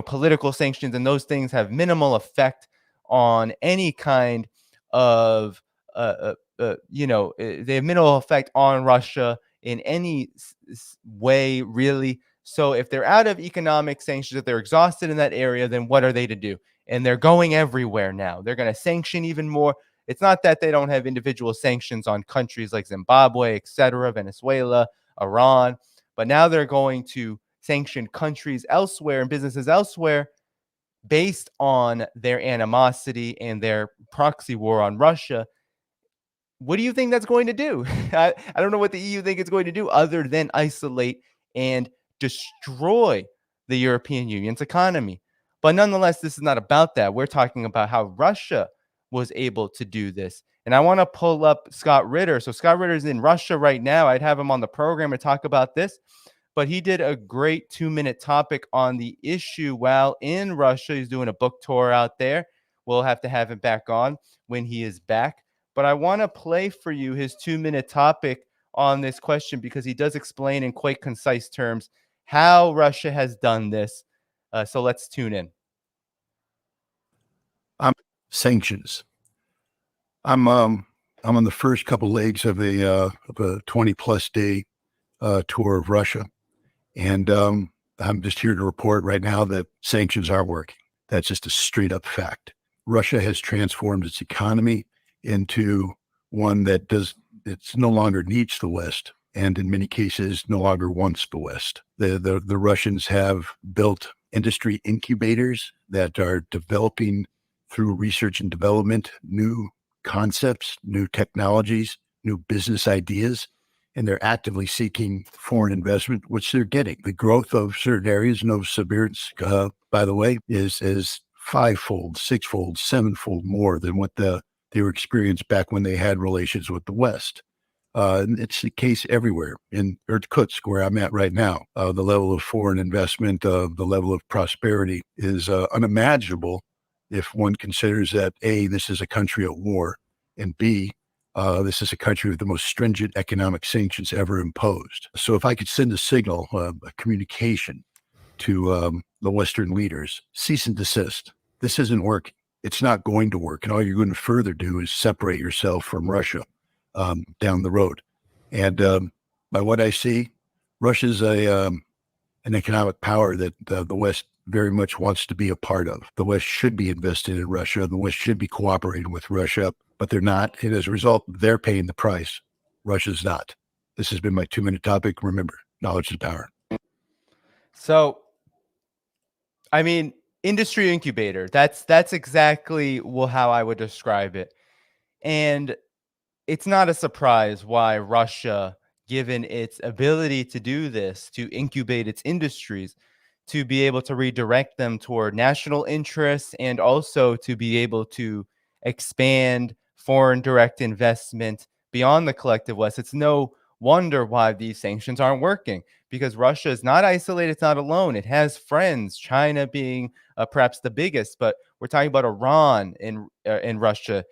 [SPEAKER 1] political sanctions, and those things have minimal effect on any kind of they have minimal effect on Russia in any way, really. So if they're out of economic sanctions, if they're exhausted in that area, then what are they to do? And they're going everywhere now. They're going to sanction even more. It's not that they don't have individual sanctions on countries like Zimbabwe, etc., Venezuela, Iran, but now they're going to sanction countries elsewhere and businesses elsewhere based on their animosity and their proxy war on Russia. What do you think that's going to do? I don't know what the EU think it's going to do other than isolate and destroy the European Union's economy. But nonetheless, this is not about that. We're talking about how Russia was able to do this. And I want to pull up Scott Ritter. So Scott Ritter is in Russia right now. I'd have him on the program to talk about this. But he did a great 2-minute topic on the issue while in Russia. He's doing a book tour out there. We'll have to have him back on when he is back. But I want to play for you his 2-minute topic on this question, because he does explain in quite concise terms how Russia has done this. So let's tune in.
[SPEAKER 3] Sanctions. I'm on the first couple legs of a 20+ day tour of Russia, and I'm just here to report right now that sanctions are working. That's just a straight up fact. Russia has transformed its economy into one that it's no longer needs the West, and in many cases no longer wants the West. The Russians have built industry incubators that are developing through research and development new concepts, new technologies, new business ideas, and they're actively seeking foreign investment, which they're getting. The growth of certain areas, Novosibirsk, by the way, is fivefold, sixfold, sevenfold more than what they were experienced back when they had relations with the West. And it's the case everywhere. In Irkutsk, where I'm at right now, the level of foreign investment, the level of prosperity is unimaginable if one considers that A, this is a country at war, and B, this is a country with the most stringent economic sanctions ever imposed. So if I could send a signal, a communication to the Western leaders, cease and desist. This isn't working. It's not going to work. And all you're going to further do is separate yourself from Russia down the road. And by what I see, Russia's an economic power that the West very much wants to be a part of. The West should be invested in Russia. The West should be cooperating with Russia, but they're not. And as a result, they're paying the price. Russia's not. This has been my 2-minute topic. Remember, knowledge is power.
[SPEAKER 1] So, I mean, industry incubator. That's exactly how I would describe it. And it's not a surprise why Russia, given its ability to do this, to incubate its industries, to be able to redirect them toward national interests, and also to be able to expand foreign direct investment beyond the collective West. It's no wonder why these sanctions aren't working, because Russia is not isolated. It's not alone. It has friends, China being perhaps the biggest, but we're talking about Iran in Russia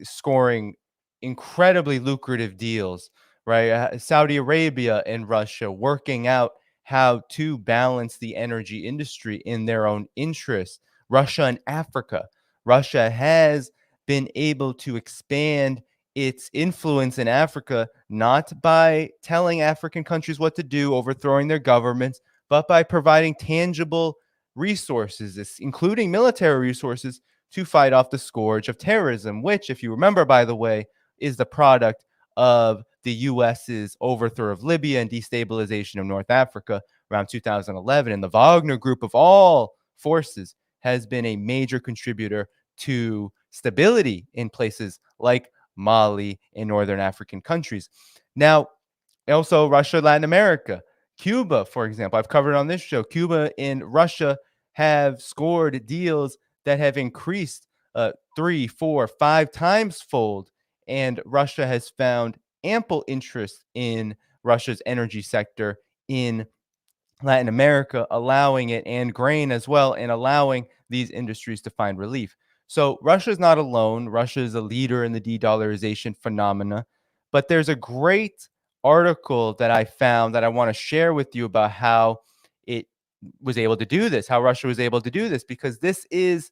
[SPEAKER 1] scoring incredibly lucrative deals, right? Saudi Arabia and Russia working out how to balance the energy industry in their own interests. Russia and Africa. Russia has been able to expand its influence in Africa, not by telling African countries what to do, overthrowing their governments, but by providing tangible resources, including military resources, to fight off the scourge of terrorism, which, if you remember, by the way, is the product of the US's overthrow of Libya and destabilization of North Africa around 2011. And the Wagner Group, of all forces, has been a major contributor to stability in places like Mali and northern African countries. Now, also Russia, Latin America, Cuba, for example, I've covered on this show. Cuba and Russia have scored deals that have increased 3, 4, 5 times fold, and Russia has found ample interest in Russia's energy sector in Latin America, allowing it, and grain as well, and allowing these industries to find relief. So Russia is not alone. Russia is a leader in the de-dollarization phenomena, but there's a great article that I found that I want to share with you about how it was able to do this, how Russia was able to do this, because this is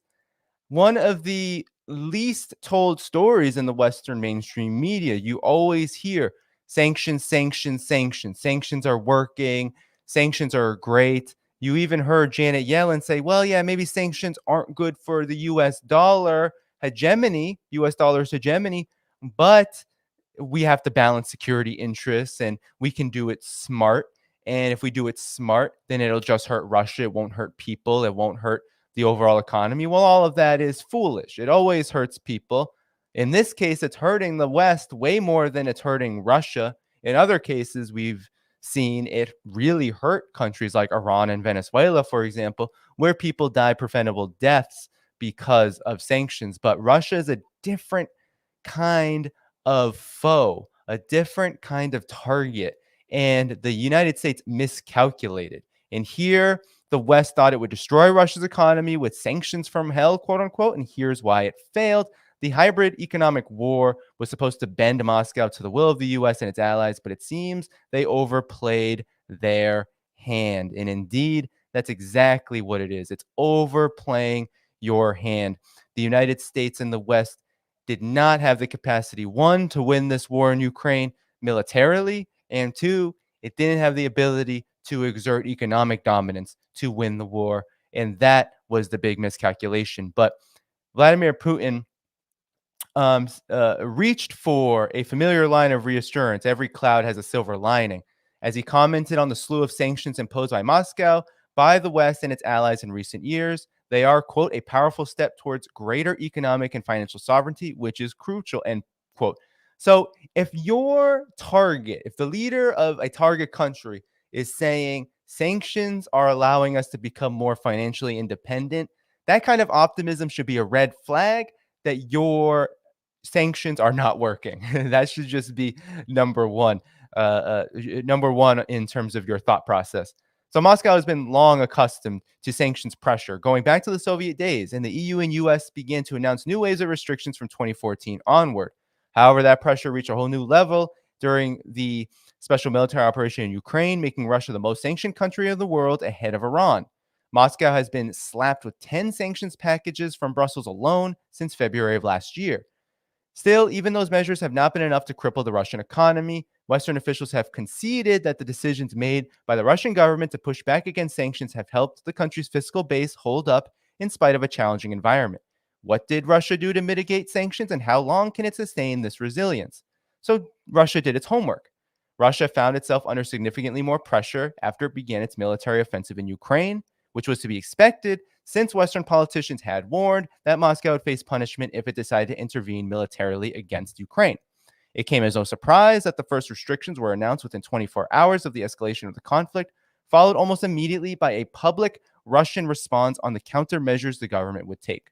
[SPEAKER 1] one of the least told stories in the Western mainstream media. You always hear sanctions, sanctions, sanctions. Sanctions are working. Sanctions are great. You even heard Janet Yellen say, well, yeah, maybe sanctions aren't good for the US dollar hegemony, US dollar's hegemony, but we have to balance security interests and we can do it smart. And if we do it smart, then it'll just hurt Russia. It won't hurt people. It won't hurt the overall economy. Well, all of that is foolish. It always hurts people. In this case, it's hurting the West way more than it's hurting Russia. In other cases, we've seen it really hurt countries like Iran and Venezuela, for example, where people die preventable deaths because of sanctions. But Russia is a different kind of foe, a different kind of target. And the United States miscalculated. And here, the West thought it would destroy Russia's economy with sanctions from hell, quote unquote. And here's why it failed. The hybrid economic war was supposed to bend Moscow to the will of the US and its allies, but it seems they overplayed their hand. And indeed, that's exactly what it is. It's overplaying your hand. The United States and the West did not have the capacity, one, to win this war in Ukraine militarily, and two, it didn't have the ability to exert economic dominance to win the war. And that was the big miscalculation. But Vladimir Putin reached for a familiar line of reassurance. Every cloud has a silver lining, as he commented on the slew of sanctions imposed by Moscow, by the West and its allies in recent years. They are, quote, a powerful step towards greater economic and financial sovereignty, which is crucial, end quote. So if your target, if the leader of a target country is saying sanctions are allowing us to become more financially independent, that kind of optimism should be a red flag that your sanctions are not working. That should just be number one. Number one in terms of your thought process. So Moscow has been long accustomed to sanctions pressure, going back to the Soviet days, and the EU and US began to announce new waves of restrictions from 2014 onward. However, that pressure reached a whole new level during the special military operation in Ukraine, making Russia the most sanctioned country in the world ahead of Iran. Moscow has been slapped with 10 sanctions packages from Brussels alone since February of last year. Still, even those measures have not been enough to cripple the Russian economy. Western officials have conceded that the decisions made by the Russian government to push back against sanctions have helped the country's fiscal base hold up in spite of a challenging environment. What did Russia do to mitigate sanctions, and how long can it sustain this resilience? So, Russia did its homework. Russia found itself under significantly more pressure after it began its military offensive in Ukraine, which was to be expected since Western politicians had warned that Moscow would face punishment if it decided to intervene militarily against Ukraine. It came as no surprise that the first restrictions were announced within 24 hours of the escalation of the conflict, followed almost immediately by a public Russian response on the countermeasures the government would take.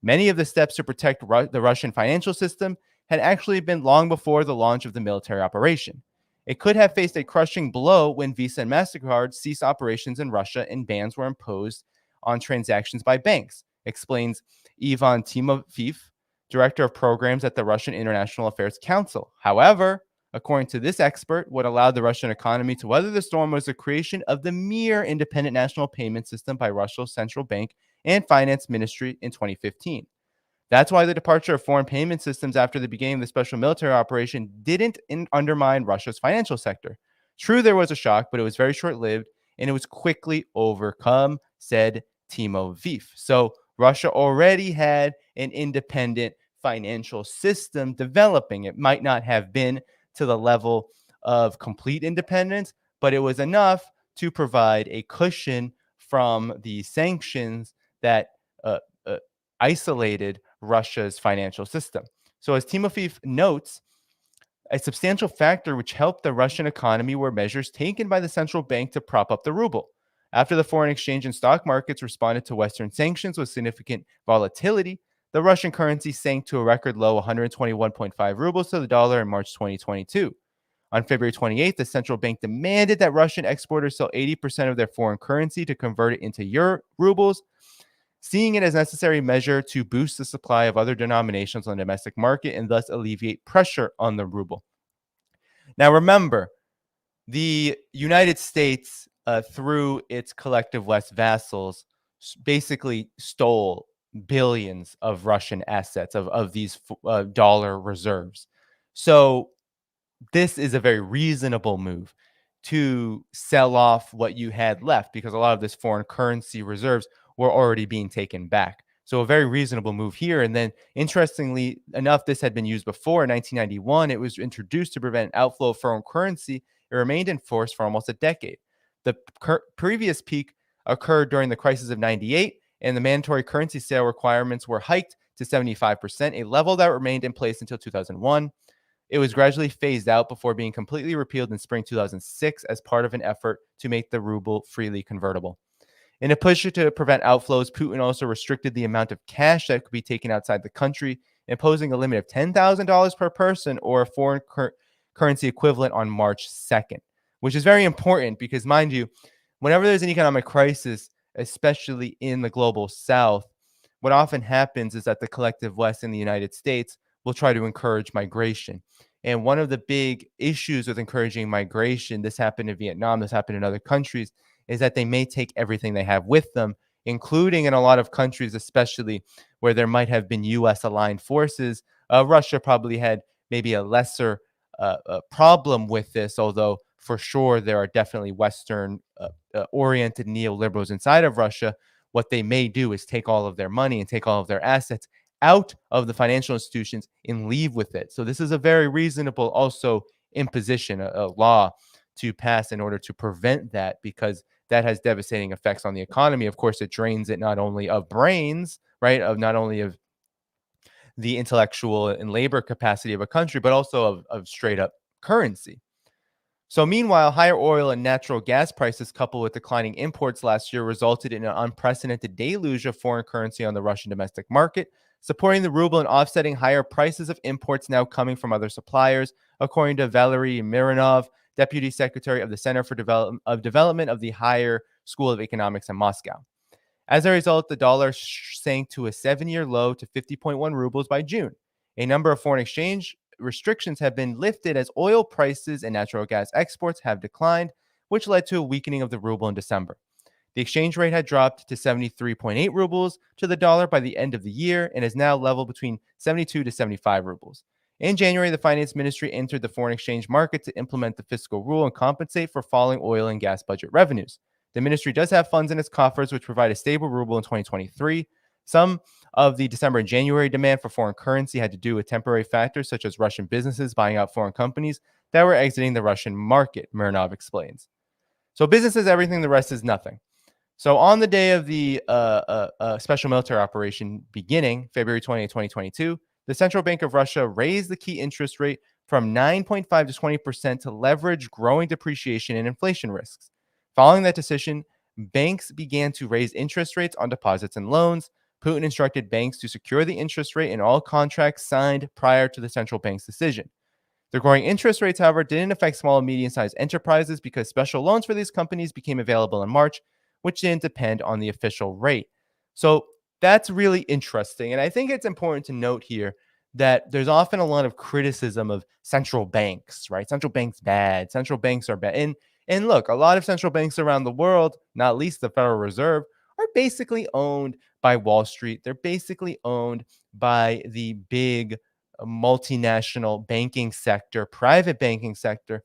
[SPEAKER 1] Many of the steps to protect the Russian financial system had actually been long before the launch of the military operation. It could have faced a crushing blow when Visa and MasterCard ceased operations in Russia and bans were imposed on transactions by banks, explains Ivan Timofeyev, director of programs at the Russian International Affairs Council. However, according to this expert, what allowed the Russian economy to weather the storm was the creation of the mere independent national payment system by Russia's central bank and finance ministry in 2015. That's why the departure of foreign payment systems after the beginning of the special military operation didn't undermine Russia's financial sector. True, there was a shock, but it was very short-lived, and it was quickly overcome, said Timofeyev. So Russia already had an independent financial system developing. It might not have been to the level of complete independence, but it was enough to provide a cushion from the sanctions that isolated Russia's financial system. So, as Timofeyev notes, a substantial factor which helped the Russian economy were measures taken by the central bank to prop up the ruble. After the foreign exchange and stock markets responded to Western sanctions with significant volatility, the Russian currency sank to a record low 121.5 rubles to the dollar in March 2022. On February 28th, the central bank demanded that Russian exporters sell 80% of their foreign currency to convert it into rubles, seeing it as a necessary measure to boost the supply of other denominations on the domestic market and thus alleviate pressure on the ruble. Now, remember, the United States, through its collective West vassals, basically stole billions of Russian assets, of these dollar reserves. So this is a very reasonable move to sell off what you had left because a lot of this foreign currency reserves were already being taken back. So a very reasonable move here. And then interestingly enough, this had been used before in 1991. It was introduced to prevent outflow of foreign currency. It remained in force for almost a decade. The previous peak occurred during the crisis of 98, and the mandatory currency sale requirements were hiked to 75%, a level that remained in place until 2001. It was gradually phased out before being completely repealed in spring 2006 as part of an effort to make the ruble freely convertible. In a push to prevent outflows, Putin also restricted the amount of cash that could be taken outside the country, imposing a limit of $10,000 per person or a foreign currency equivalent on March 2nd, which is very important because, mind you, whenever there's an economic crisis, especially in the global south, what often happens is that the collective West in the United States will try to encourage migration. And one of the big issues with encouraging migration, this happened in Vietnam, this happened in other countries, is that they may take everything they have with them, including in a lot of countries, especially where there might have been U.S. aligned forces. Russia probably had maybe a lesser problem with this, although for sure there are definitely Western oriented neoliberals inside of Russia. What they may do is take all of their money and take all of their assets out of the financial institutions and leave with it. So this is a very reasonable also imposition, a law to pass in order to prevent that, because that has devastating effects on the economy. Of course, it drains it not only of brains, right, of not only of the intellectual and labor capacity of a country, but also of straight up currency. So, meanwhile, higher oil and natural gas prices, coupled with declining imports last year, resulted in an unprecedented deluge of foreign currency on the Russian domestic market, supporting the ruble and offsetting higher prices of imports now coming from other suppliers, according to Valery Mironov, Deputy Secretary of the Center for Development of the Higher School of Economics in Moscow. As a result, the dollar sank to a 7-year low to 50.1 rubles by June. A number of foreign exchange restrictions have been lifted as oil prices and natural gas exports have declined, which led to a weakening of the ruble in December. The exchange rate had dropped to 73.8 rubles to the dollar by the end of the year and is now level between 72 to 75 rubles. In January, the finance ministry entered the foreign exchange market to implement the fiscal rule and compensate for falling oil and gas budget revenues. The ministry does have funds in its coffers which provide a stable ruble in 2023. Some of the December and January demand for foreign currency had to do with temporary factors such as Russian businesses buying out foreign companies that were exiting the Russian market, Mironov explains. So business is everything, the rest is nothing. So on the day of the special military operation beginning, February 20, 2022, the Central Bank of Russia raised the key interest rate from 9.5 to 20% to leverage growing depreciation and inflation risks. Following that decision, banks began to raise interest rates on deposits and loans. Putin instructed banks to secure the interest rate in all contracts signed prior to the central bank's decision. The growing interest rates, however, didn't affect small and medium-sized enterprises because special loans for these companies became available in March, which didn't depend on the official rate. So that's really interesting. And I think it's important to note here that there's often a lot of criticism of central banks, right? Central banks bad, central banks are bad. And look, a lot of central banks around the world, not least the Federal Reserve, are basically owned by Wall Street. They're basically owned by the big multinational banking sector, private banking sector,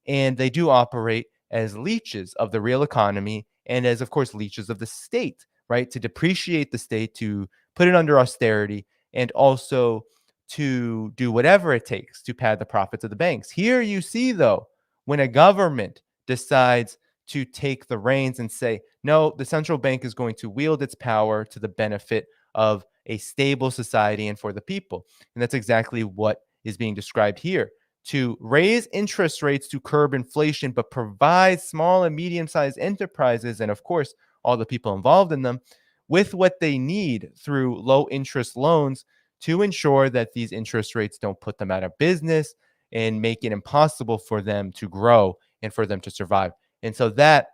[SPEAKER 1] and they do operate as leeches of the real economy and as, of course, leeches of the state, right? To depreciate the state, to put it under austerity, and also to do whatever it takes to pad the profits of the banks. Here you see, though, when a government decides to take the reins and say, no, the central bank is going to wield its power to the benefit of a stable society and for the people. And that's exactly what is being described here. To raise interest rates to curb inflation, but provide small and medium-sized enterprises, and of course, all the people involved in them, with what they need through low-interest loans to ensure that these interest rates don't put them out of business and make it impossible for them to grow and for them to survive. And so that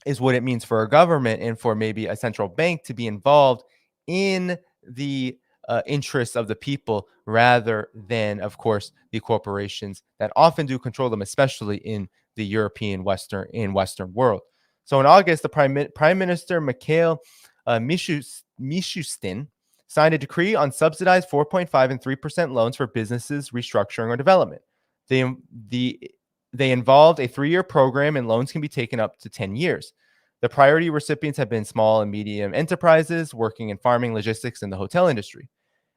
[SPEAKER 1] is what it means for a government and for maybe a central bank to be involved in the interests of the people rather than, of course, the corporations that often do control them, especially in the European Western world. So in August, the Prime Minister Mikhail Mishustin signed a decree on subsidized 4.5 and 3% loans for businesses restructuring or development. They involved a 3-year program, and loans can be taken up to 10 years. The priority recipients have been small and medium enterprises working in farming, logistics, and the hotel industry.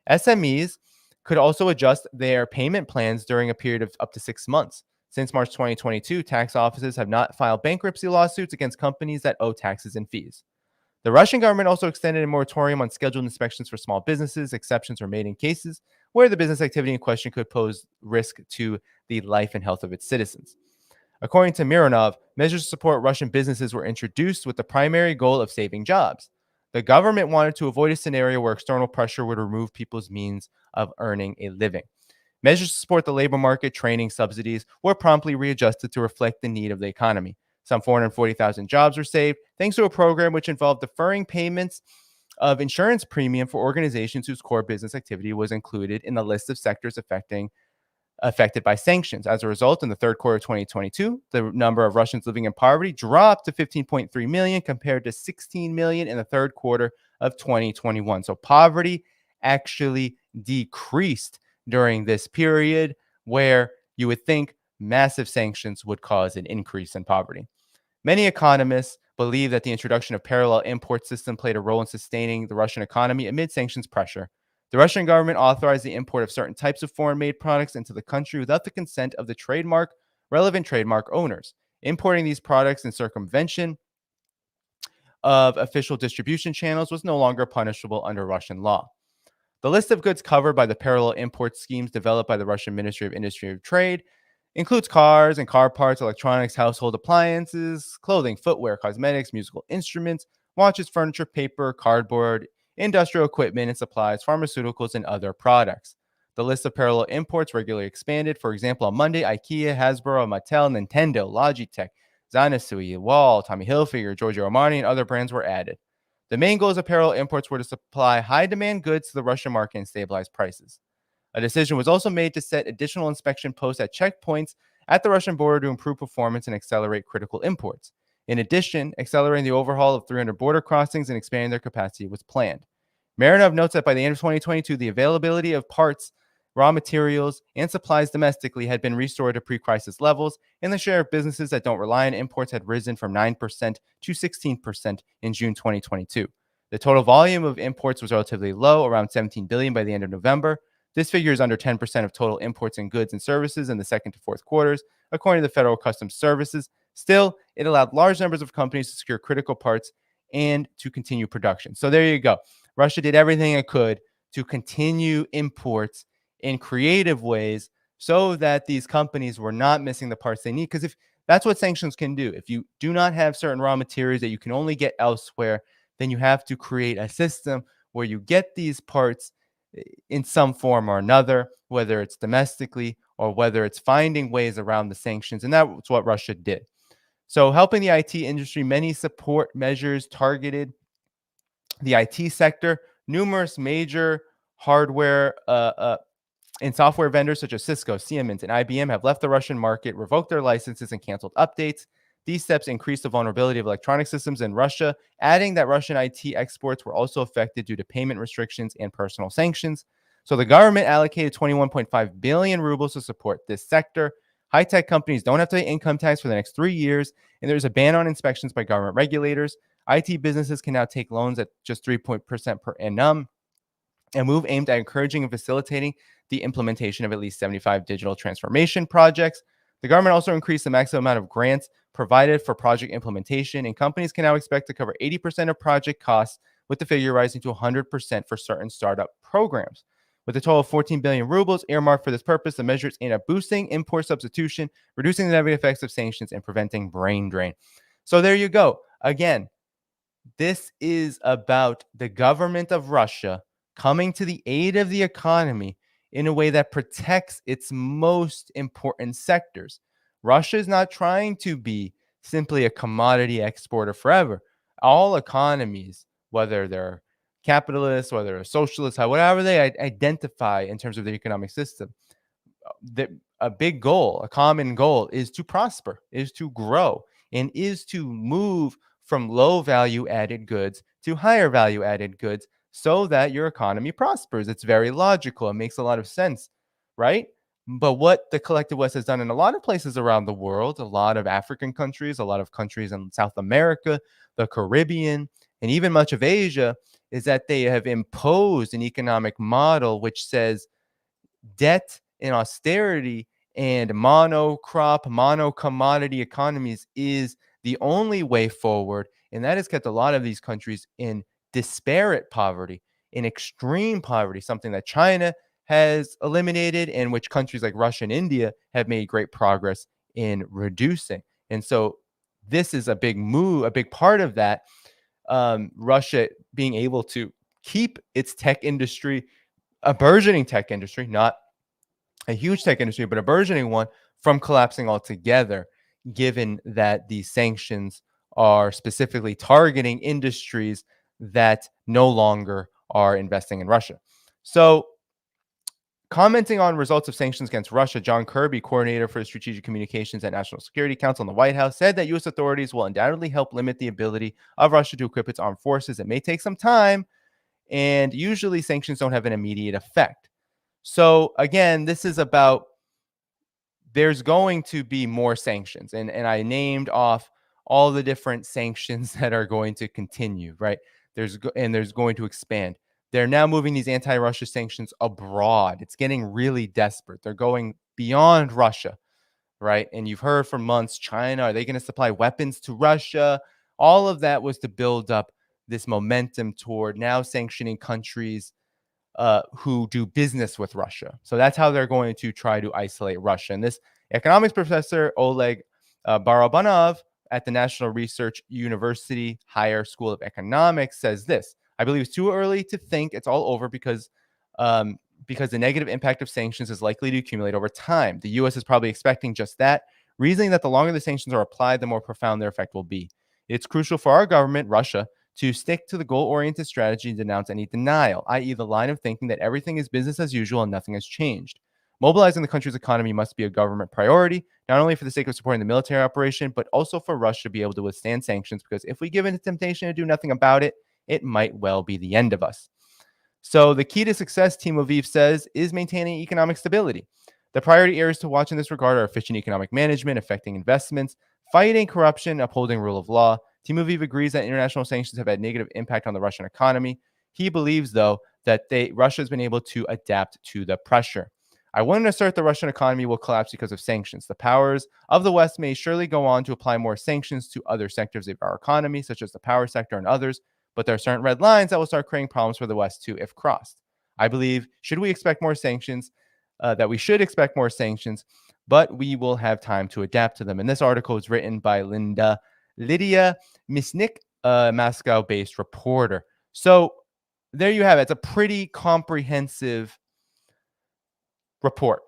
[SPEAKER 1] SMEs could also adjust their payment plans during a period of up to 6 months. Since March 2022, tax offices have not filed bankruptcy lawsuits against companies that owe taxes and fees. The Russian government also extended a moratorium on scheduled inspections for small businesses. Exceptions were made in cases where the business activity in question could pose risk to the life and health of its citizens. According to Mironov, measures to support Russian businesses were introduced with the primary goal of saving jobs. The government wanted to avoid a scenario where external pressure would remove people's means of earning a living. Measures to support the labor market, training, subsidies were promptly readjusted to reflect the need of the economy. Some 440,000 jobs were saved thanks to a program which involved deferring payments of insurance premium for organizations whose core business activity was included in the list of sectors affected by sanctions. As a result, in the third quarter of 2022, the number of Russians living in poverty dropped to 15.3 million compared to 16 million in the third quarter of 2021. So poverty actually decreased during this period where you would think massive sanctions would cause an increase in poverty. Many economists believe that the introduction of parallel import system played a role in sustaining the Russian economy amid sanctions pressure. The Russian government authorized the import of certain types of foreign-made products into the country without the consent of the relevant trademark owners. Importing these products in circumvention of official distribution channels was no longer punishable under Russian law. The list of goods covered by the parallel import schemes developed by the Russian Ministry of Industry and Trade includes cars and car parts, electronics, household appliances, clothing, footwear, cosmetics, musical instruments, watches, furniture, paper, cardboard, industrial equipment and supplies, pharmaceuticals, and other products. The list of parallel imports regularly expanded. For example, on Monday, IKEA, Hasbro, Mattel, Nintendo, Logitech, Zanussi, Wall, Tommy Hilfiger, Giorgio Armani, and other brands were added. The main goals of parallel imports were to supply high-demand goods to the Russian market and stabilize prices. A decision was also made to set additional inspection posts at checkpoints at the Russian border to improve performance and accelerate critical imports. In addition, accelerating the overhaul of 300 border crossings and expanding their capacity was planned. Marinov notes that by the end of 2022, the availability of parts, raw materials, and supplies domestically had been restored to pre-crisis levels, and the share of businesses that don't rely on imports had risen from 9% to 16% in June 2022. The total volume of imports was relatively low, around 17 billion by the end of November. This figure is under 10% of total imports in goods and services in the second to fourth quarters, according to the Federal Customs Services. Still, it allowed large numbers of companies to secure critical parts and to continue production. So there you go. Russia did everything it could to continue imports in creative ways so that these companies were not missing the parts they need. Because if that's what sanctions can do, if you do not have certain raw materials that you can only get elsewhere, then you have to create a system where you get these parts in some form or another, whether it's domestically or whether it's finding ways around the sanctions. And that's what Russia did. So helping the IT industry, many support measures targeted the IT sector. Numerous major hardware and software vendors such as Cisco, Siemens, and IBM have left the Russian market, revoked their licenses, and canceled updates. These steps increased the vulnerability of electronic systems in Russia, adding that Russian IT exports were also affected due to payment restrictions and personal sanctions. So the government allocated 21.5 billion rubles to support this sector. High-tech companies don't have to pay income tax for the next 3 years, and there's a ban on inspections by government regulators. IT businesses can now take loans at just 3% per annum. A move aimed at encouraging and facilitating the implementation of at least 75 digital transformation projects. The government also increased the maximum amount of grants provided for project implementation, and companies can now expect to cover 80% of project costs, with the figure rising to 100% for certain startup programs. With a total of 14 billion rubles earmarked for this purpose, the measures aim at boosting import substitution, reducing the negative effects of sanctions, and preventing brain drain. So there you go. Again, this is about the government of Russia coming to the aid of the economy in a way that protects its most important sectors. Russia is not trying to be simply a commodity exporter forever. All economies, whether they're capitalist, whether they're socialist, whatever they identify in terms of the economic system, a big goal, a common goal is to prosper, is to grow, and is to move from low value added goods to higher value added goods so that your economy prospers. It's very logical. It makes a lot of sense, right? But what the collective West has done in a lot of places around the world, a lot of African countries, a lot of countries in South America, the Caribbean, and even much of Asia, is that they have imposed an economic model which says debt and austerity and monocrop, monocommodity economies is the only way forward. And that has kept a lot of these countries in disparate poverty, in extreme poverty, something that China has eliminated and which countries like Russia and India have made great progress in reducing. And so this is a big move, a big part of that. Russia being able to keep its tech industry, a burgeoning tech industry, not a huge tech industry, but a burgeoning one, from collapsing altogether, given that these sanctions are specifically targeting industries that no longer are investing in Russia. So, commenting on results of sanctions against Russia, John Kirby, coordinator for strategic communications at National Security Council in the White House, said that U.S. authorities will undoubtedly help limit the ability of Russia to equip its armed forces. It may take some time, and usually sanctions don't have an immediate effect. So again, this is about, there's going to be more sanctions. And I named off all the different sanctions that are going to continue, right? There's going to expand. They're now moving these anti-Russia sanctions abroad. It's getting really desperate. They're going beyond Russia, right? And you've heard for months, China, are they going to supply weapons to Russia? All of that was to build up this momentum toward now sanctioning countries who do business with Russia. So that's how they're going to try to isolate Russia. And this economics professor, Oleg Barabanov at the National Research University Higher School of Economics says this: I believe it's too early to think it's all over because the negative impact of sanctions is likely to accumulate over time. The U.S. is probably expecting just that, reasoning that the longer the sanctions are applied, the more profound their effect will be. It's crucial for our government, Russia, to stick to the goal-oriented strategy and denounce any denial, i.e. the line of thinking that everything is business as usual and nothing has changed. Mobilizing the country's economy must be a government priority, not only for the sake of supporting the military operation, but also for Russia to be able to withstand sanctions, because if we give in to temptation to do nothing about it, it might well be the end of us. So the key to success, Team Aviv says, is maintaining economic stability. The priority areas to watch in this regard are efficient economic management, affecting investments, fighting corruption, upholding rule of law. Team Aviv agrees that international sanctions have had negative impact on the Russian economy. He believes, though, that Russia has been able to adapt to the pressure. I wouldn't assert the Russian economy will collapse because of sanctions. The powers of the West may surely go on to apply more sanctions to other sectors of our economy, such as the power sector and others, but there are certain red lines that will start creating problems for the West too if crossed. I believe should we expect more sanctions, that we should expect more sanctions, but we will have time to adapt to them. And this article is written by Lydia Misnik, a Moscow-based reporter. So there you have it. It's a pretty comprehensive report.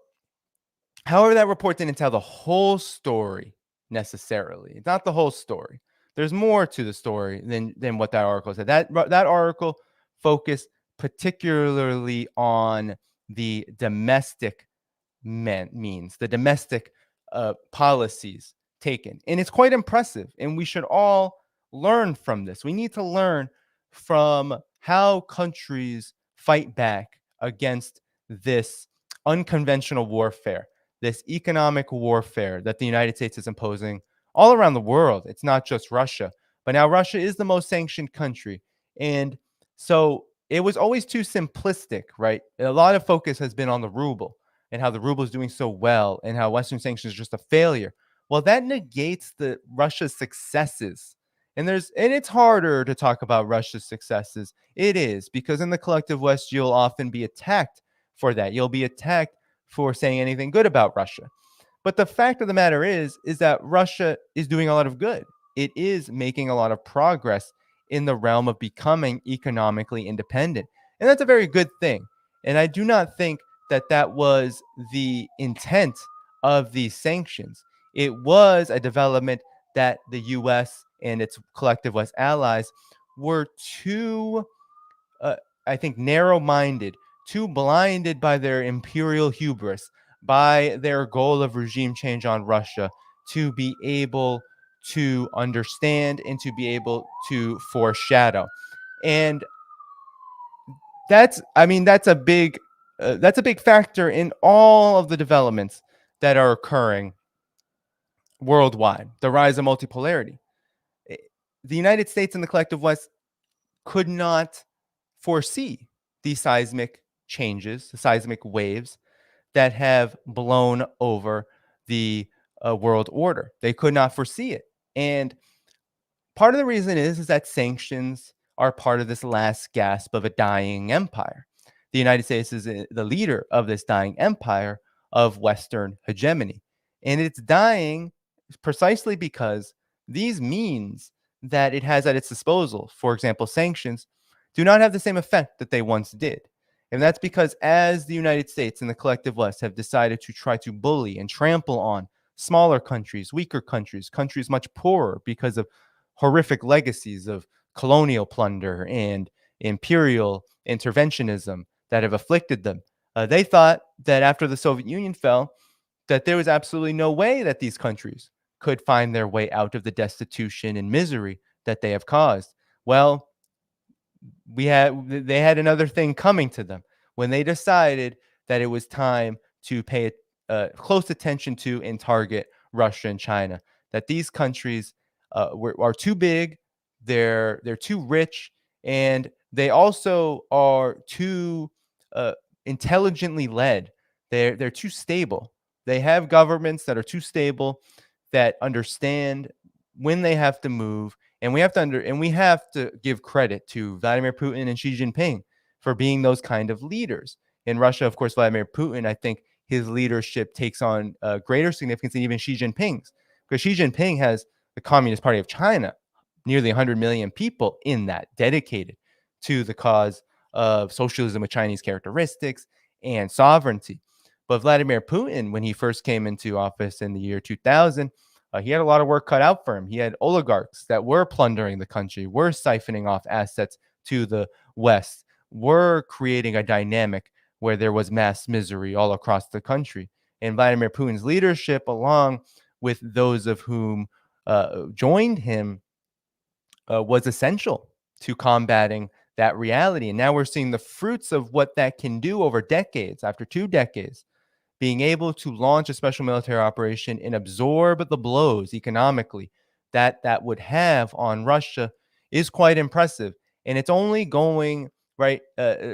[SPEAKER 1] However, that report didn't tell the whole story necessarily. It's not the whole story. There's more to the story than what that article said. That article focused particularly on the domestic means, the domestic policies taken. And it's quite impressive. And we should all learn from this. We need to learn from how countries fight back against this unconventional warfare, this economic warfare that the United States is imposing all around the world. It's not just Russia, but now Russia is the most sanctioned country. And so it was always too simplistic, right? A lot of focus has been on the ruble and how the ruble is doing so well and how Western sanctions is just a failure. Well, that negates the Russia's successes. And it's harder to talk about Russia's successes. It is, because in the collective West, you'll often be attacked for that. You'll be attacked for saying anything good about Russia. But the fact of the matter is that Russia is doing a lot of good. It is making a lot of progress in the realm of becoming economically independent. And that's a very good thing. And I do not think that that was the intent of these sanctions. It was a development that the U.S. and its collective West allies were too, I think, narrow-minded, too blinded by their imperial hubris, by their goal of regime change on Russia, to be able to understand and to be able to foreshadow. And that's a big factor in all of the developments that are occurring worldwide. The rise of multipolarity. The United States and the collective West could not foresee these seismic changes, the seismic waves that have blown over the world order. They could not foresee it. And part of the reason is that sanctions are part of this last gasp of a dying empire. The United States is the leader of this dying empire of Western hegemony. And it's dying precisely because these means that it has at its disposal, for example, sanctions, do not have the same effect that they once did. And that's because as the United States and the collective West have decided to try to bully and trample on smaller countries, weaker countries, countries much poorer because of horrific legacies of colonial plunder and imperial interventionism that have afflicted them. They thought that after the Soviet Union fell, that there was absolutely no way that these countries could find their way out of the destitution and misery that they have caused. Well, they had another thing coming to them when they decided that it was time to pay close attention to and target Russia and China. That these countries are too big, they're too rich, and they also are too intelligently led. They're too stable. They have governments that are too stable, that understand when they have to move And we have to give credit to Vladimir Putin and Xi Jinping for being those kind of leaders. In Russia, of course, Vladimir Putin, I think his leadership takes on greater significance than even Xi Jinping's, because Xi Jinping has the Communist Party of China, nearly 100 million people in that dedicated to the cause of socialism with Chinese characteristics and sovereignty. But Vladimir Putin, when he first came into office in the year 2000, he had a lot of work cut out for him. He had oligarchs that were plundering the country, were siphoning off assets to the West, were creating a dynamic where there was mass misery all across the country. And Vladimir Putin's leadership, along with those of whom joined him, was essential to combating that reality. And now we're seeing the fruits of what that can do over decades, after 2 decades, being able to launch a special military operation and absorb the blows economically that would have on Russia is quite impressive. And it's only going right,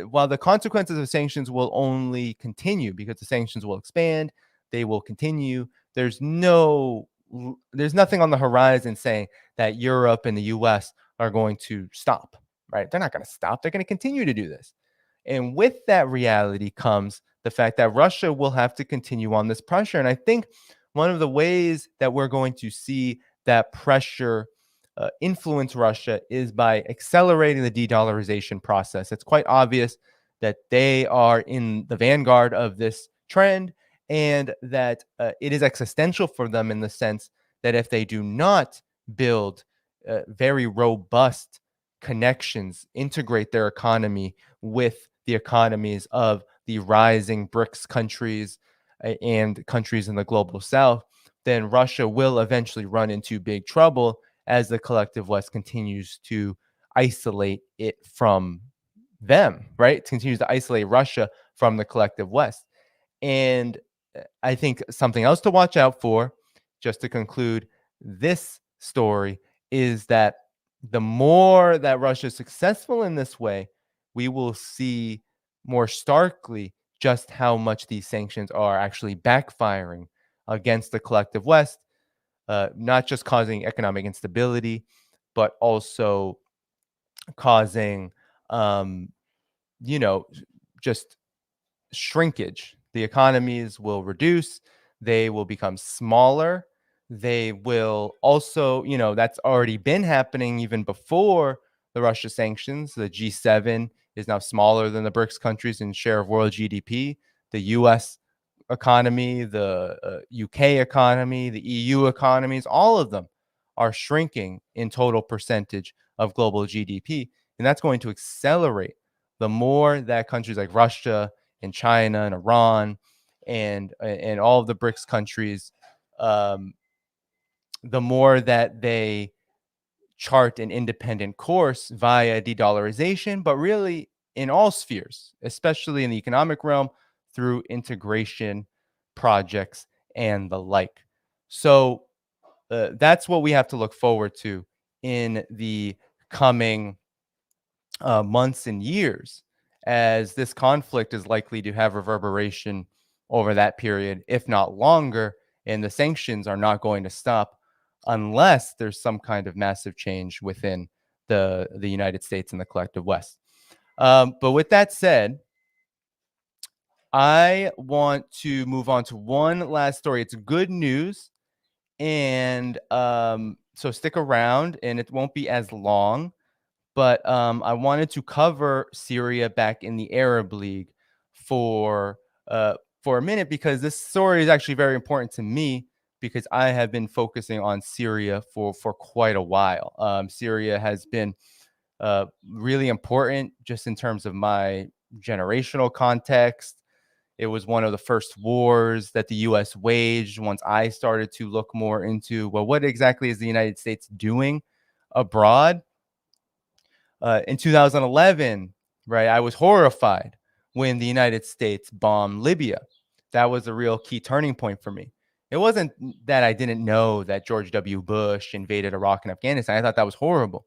[SPEAKER 1] while the consequences of sanctions will only continue because the sanctions will expand, they will continue. There's nothing on the horizon saying that Europe and the US are going to stop, right? They're not going to stop. They're going to continue to do this. And with that reality comes the fact that Russia will have to continue on this pressure. And I think one of the ways that we're going to see that pressure influence Russia is by accelerating the de-dollarization process. It's quite obvious that they are in the vanguard of this trend, and that it is existential for them in the sense that if they do not build very robust connections, integrate their economy with the economies of the rising BRICS countries and countries in the global south, then Russia will eventually run into big trouble as the collective West continues to isolate it from them, right? It continues to isolate Russia from the collective West. And I think something else to watch out for, just to conclude this story, is that the more that Russia is successful in this way, we will see more starkly just how much these sanctions are actually backfiring against the collective West, not just causing economic instability, but also causing, um, you know, just shrinkage. The economies will reduce, they will become smaller. They will also, that's already been happening even before the Russia sanctions. The G7 is now smaller than the BRICS countries in share of world GDP. The US economy, the UK economy, the EU economies, all of them are shrinking in total percentage of global GDP. And that's going to accelerate the more that countries like Russia and China and Iran and all of the BRICS countries, the more that they chart an independent course via de-dollarization, but really in all spheres, especially in the economic realm, through integration projects and the like. So that's what we have to look forward to in the coming months and years, as this conflict is likely to have reverberation over that period, if not longer, and the sanctions are not going to stop unless there's some kind of massive change within the United States and the collective West. But with that said, I want to move on to one last story. It's good news, and so stick around, and it won't be as long. But I wanted to cover Syria back in the Arab League for a minute, because this story is actually very important to me, because I have been focusing on Syria for quite a while. Syria has been really important just in terms of my generational context. It was one of the first wars that the U.S. waged once I started to look more into, well, what exactly is the United States doing abroad? In 2011, right, I was horrified when the United States bombed Libya. That was a real key turning point for me. It wasn't that I didn't know that George W. Bush invaded Iraq and Afghanistan. I thought that was horrible.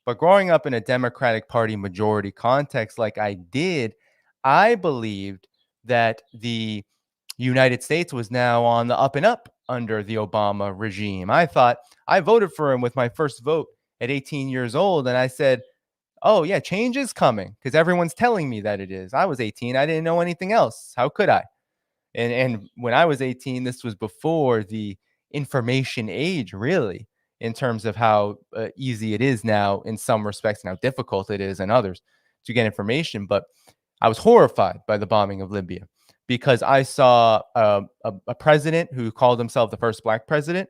[SPEAKER 1] But growing up in a Democratic Party majority context like I did, I believed that the United States was now on the up and up under the Obama regime. I voted for him with my first vote at 18 years old, and I said, oh yeah, change is coming because everyone's telling me that it is. I was 18. I didn't know anything else. How could I? And when I was 18, this was before the information age, really, in terms of how easy it is now in some respects and how difficult it is in others to get information. But I was horrified by the bombing of Libya because I saw a president who called himself the first black president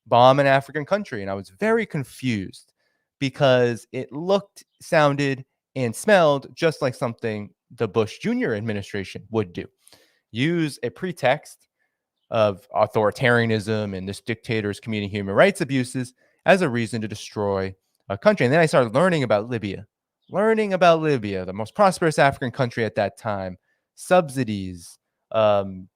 [SPEAKER 1] bomb an African country. And I was very confused because it looked, sounded, and smelled just like something the Bush Jr. administration would do. Use a pretext of authoritarianism and this dictator's committing human rights abuses as a reason to destroy a country. And then I started learning about Libya, the most prosperous African country at that time, subsidies, um,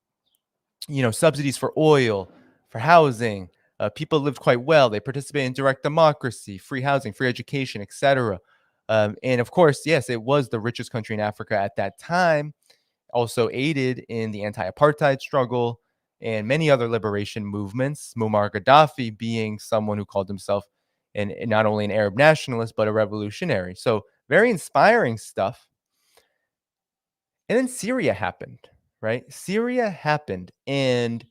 [SPEAKER 1] subsidies for oil, for housing. People lived quite well. They participated in direct democracy, free housing, free education, etc. And of course, yes, it was the richest country in Africa at that time, also aided in the anti-apartheid struggle and many other liberation movements, Muammar Gaddafi being someone who called himself not only an Arab nationalist, but a revolutionary. So very inspiring stuff. And then Syria happened, right? Syria happened, and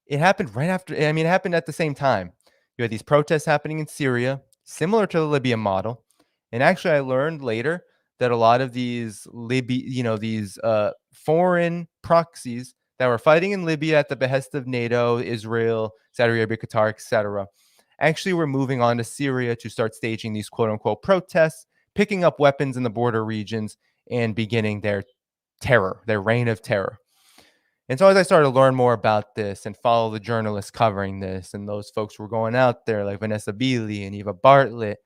[SPEAKER 1] it happened right after. I mean, it happened at the same time. You had these protests happening in Syria, similar to the Libyan model. And actually, I learned later that a lot of these these foreign proxies that were fighting in Libya at the behest of NATO, Israel, Saudi Arabia, Qatar, etc., actually were moving on to Syria to start staging these quote unquote protests, picking up weapons in the border regions, and beginning their terror, their reign of terror. And so as I started to learn more about this and follow the journalists covering this, and those folks were going out there like Vanessa Beeley and Eva Bartlett,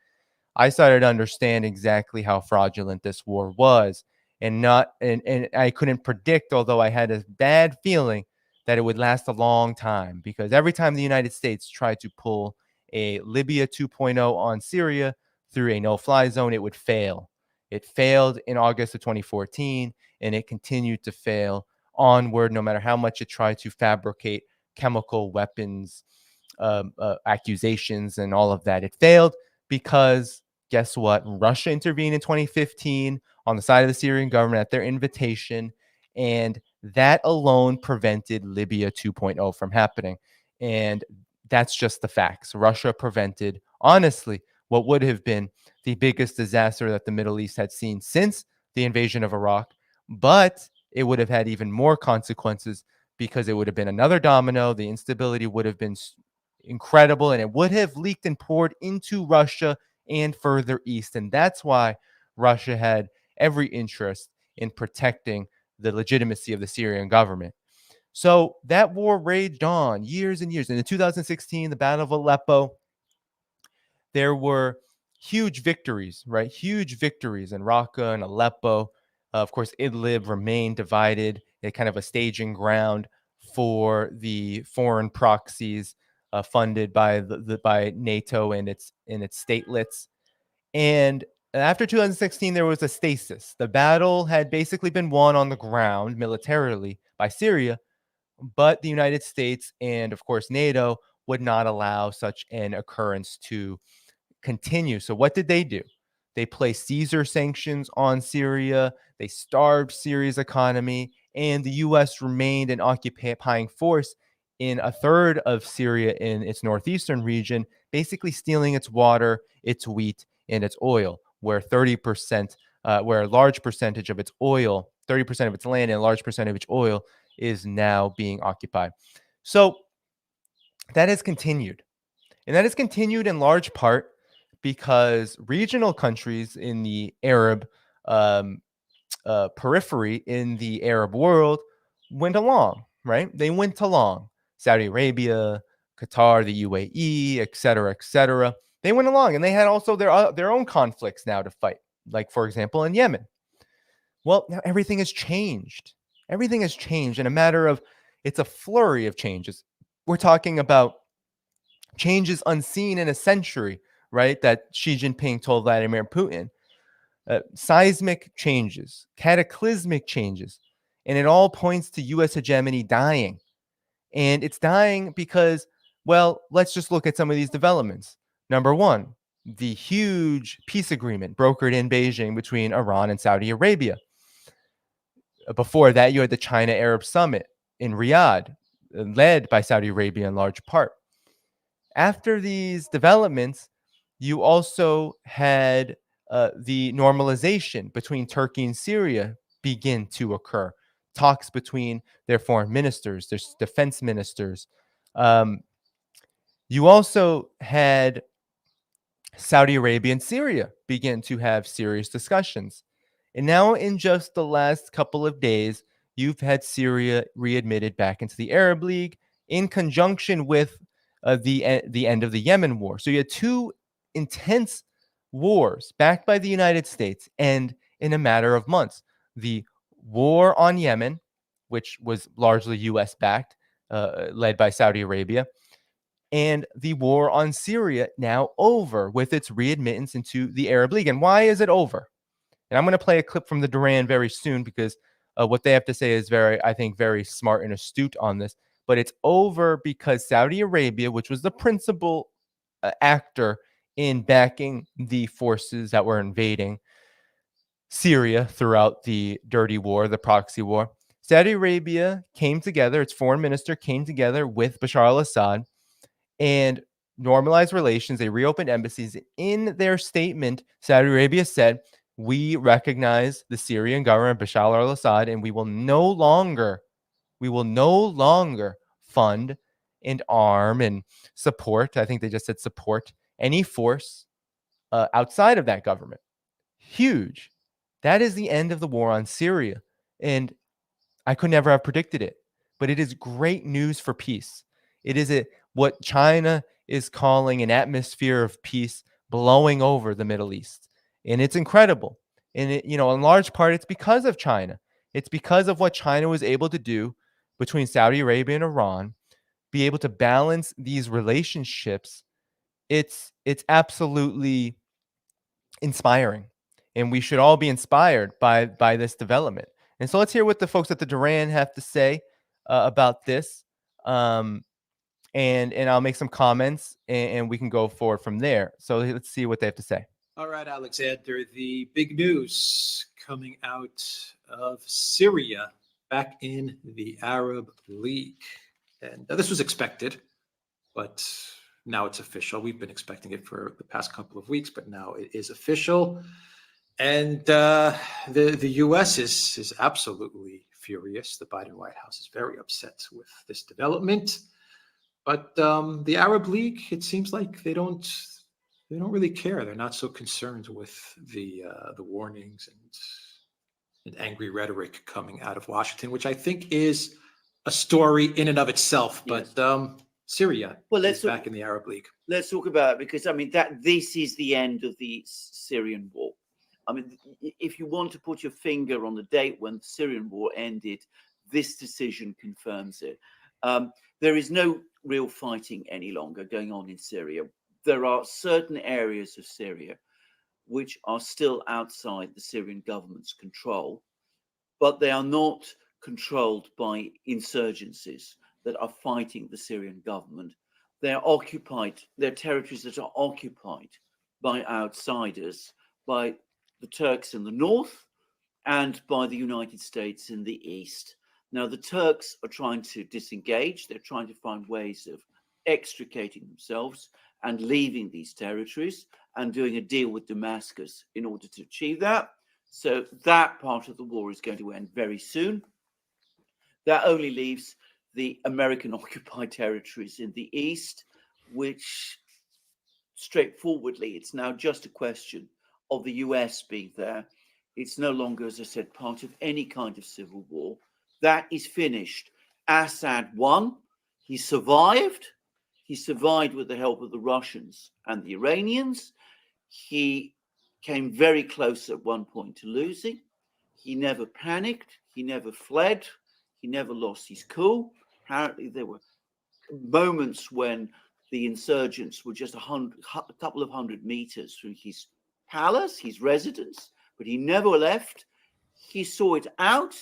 [SPEAKER 1] I started to understand exactly how fraudulent this war was. And I couldn't predict, although I had a bad feeling that it would last a long time, because every time the United States tried to pull a Libya 2.0 on Syria through a no-fly zone, it would fail. It failed in August of 2014, and it continued to fail onward, no matter how much it tried to fabricate chemical weapons accusations and all of that. It failed because guess what? Russia intervened in 2015 on the side of the Syrian government at their invitation, and that alone prevented Libya 2.0 from happening. And that's just the facts. Russia prevented, honestly, what would have been the biggest disaster that the Middle East had seen since the invasion of Iraq, but it would have had even more consequences because it would have been another domino. The instability would have been incredible, and it would have leaked and poured into Russia and further east. And that's why Russia had every interest in protecting the legitimacy of the Syrian government. So that war raged on years and years. And in 2016, the Battle of Aleppo, there were huge victories, right? Huge victories in Raqqa and Aleppo. Of course, Idlib remained divided, a kind of a staging ground for the foreign proxies funded by by NATO and its statelets. And after 2016, there was a stasis. The battle had basically been won on the ground militarily by Syria, but the United States and, of course, NATO would not allow such an occurrence to continue. So what did they do? They placed Caesar sanctions on Syria. They starved Syria's economy, and the U.S. remained an occupying force in a third of Syria in its northeastern region, basically stealing its water, its wheat, and its oil, where 30%, where a large percentage of its oil, 30% of its land and a large percent of its oil is now being occupied. So that has continued. And that has continued in large part because regional countries in the Arab um, periphery in the Arab world went along, right? They went along. Saudi Arabia, Qatar, the UAE, et cetera, et cetera. They went along, and they had also their own conflicts now to fight, like, for example, in Yemen. Well, now everything has changed. Everything has changed in a matter of, it's a flurry of changes. We're talking about changes unseen in a century, right? That Xi Jinping told Vladimir Putin. Seismic changes, cataclysmic changes. And it all points to US hegemony dying. And it's dying because, well, let's just look at some of these developments. Number one, the huge peace agreement brokered in Beijing between Iran and Saudi Arabia. Before that, you had the China Arab Summit in Riyadh, led by Saudi Arabia in large part. After these developments, you also had the normalization between Turkey and Syria begin to occur. Talks between their foreign ministers, their defense ministers. You also had Saudi Arabia and Syria begin to have serious discussions. And now, in just the last couple of days, you've had Syria readmitted back into the Arab League in conjunction with the end of the Yemen war. So you had two intense wars backed by the United States, and in a matter of months, the war on Yemen, which was largely U.S. backed, led by Saudi Arabia, and the war on Syria now over with its readmittance into the Arab League. And why is it over? And I'm going to play a clip from the Duran very soon because what they have to say is I think, very smart and astute on this. But it's over because Saudi Arabia, which was the principal actor in backing the forces that were invading Syria throughout the dirty war, the proxy war, Saudi Arabia came together, its foreign minister came together with Bashar al-Assad and normalized relations. They reopened embassies. In their statement, Saudi Arabia said, we recognize the Syrian government, Bashar al-Assad, and we will no longer fund and arm and support, I think they just said support, any force outside of that government. Huge. That is the end of the war on Syria. And I could never have predicted it, but it is great news for peace. It is what China is calling an atmosphere of peace blowing over the Middle East. And it's incredible. And in large part, it's because of China. It's because of what China was able to do between Saudi Arabia and Iran, be able to balance these relationships. It's absolutely inspiring. And we should all be inspired by this development. And so let's hear what the folks at the Duran have to say about this. And I'll make some comments and we can go forward from there. So let's see what they have to say.
[SPEAKER 4] All right, Alexander, the big news coming out of Syria back in the Arab League. And this was expected, but now it's official. We've been expecting it for the past couple of weeks, but now it is official. And the U.S. is absolutely furious. The Biden White House is very upset with this development. But the Arab League, it seems like they don't really care. They're not so concerned with the warnings and angry rhetoric coming out of Washington, which I think is a story in and of itself. Yes. But Syria is back in the Arab League.
[SPEAKER 5] Let's talk about it, because I mean this is the end of the Syrian war. I mean, if you want to put your finger on the date when the Syrian war ended, this decision confirms it. There is no real fighting any longer going on in Syria. There are certain areas of Syria which are still outside the Syrian government's control, but they are not controlled by insurgencies that are fighting the Syrian government. They're occupied, they're territories that are occupied by outsiders, by the Turks in the north and by the United States in the east. Now, the Turks are trying to disengage. They're trying to find ways of extricating themselves and leaving these territories and doing a deal with Damascus in order to achieve that. So that part of the war is going to end very soon. That only leaves the American occupied territories in the east, which straightforwardly, it's now just a question of the US being there. It's no longer, as I said, part of any kind of civil war. That is finished. Assad won. He survived. He survived with the help of the Russians and the Iranians. He came very close at one point to losing. He never panicked. He never fled. He never lost his cool. Apparently, there were moments when the insurgents were just a couple of hundred meters from his palace, his residence, but he never left. He saw it out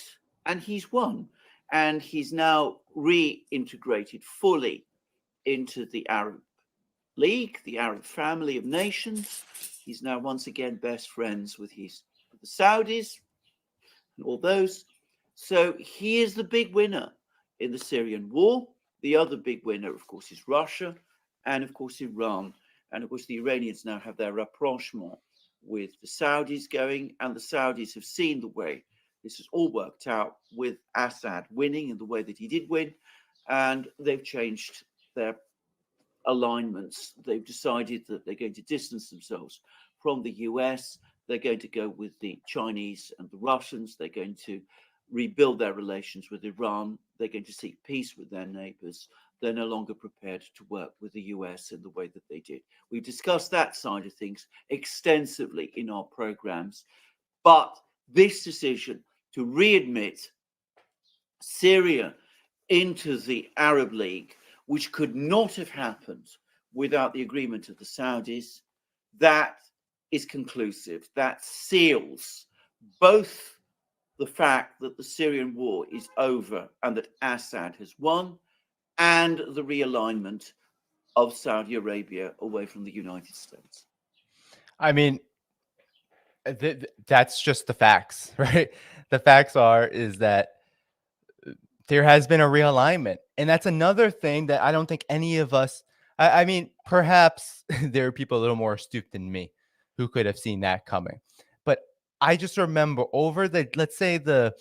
[SPEAKER 5] and he's won. And he's now reintegrated fully into the Arab League, the Arab family of nations. He's now once again best friends with the Saudis and all those. So he is the big winner in the Syrian war. The other big winner, of course, is Russia and, of course, Iran. And, of course, the Iranians now have their rapprochement with the Saudis going, and the Saudis have seen the way this has all worked out with Assad winning in the way that he did win, and they've changed their alignments. They've decided that they're going to distance themselves from the US. They're going to go with the Chinese and the Russians. They're going to rebuild their relations with Iran. They're going to seek peace with their neighbors. They're no longer prepared to work with the US in the way that they did. We've discussed that side of things extensively in our programs. But this decision to readmit Syria into the Arab League, which could not have happened without the agreement of the Saudis, that is conclusive. That seals both the fact that the Syrian war is over and that Assad has won, and the realignment of Saudi Arabia away from the United States.
[SPEAKER 1] I mean, that's just the facts, right? The facts is that there has been a realignment. And that's another thing that I don't think any of us, I mean, perhaps there are people a little more astute than me who could have seen that coming. But I just remember over let's say the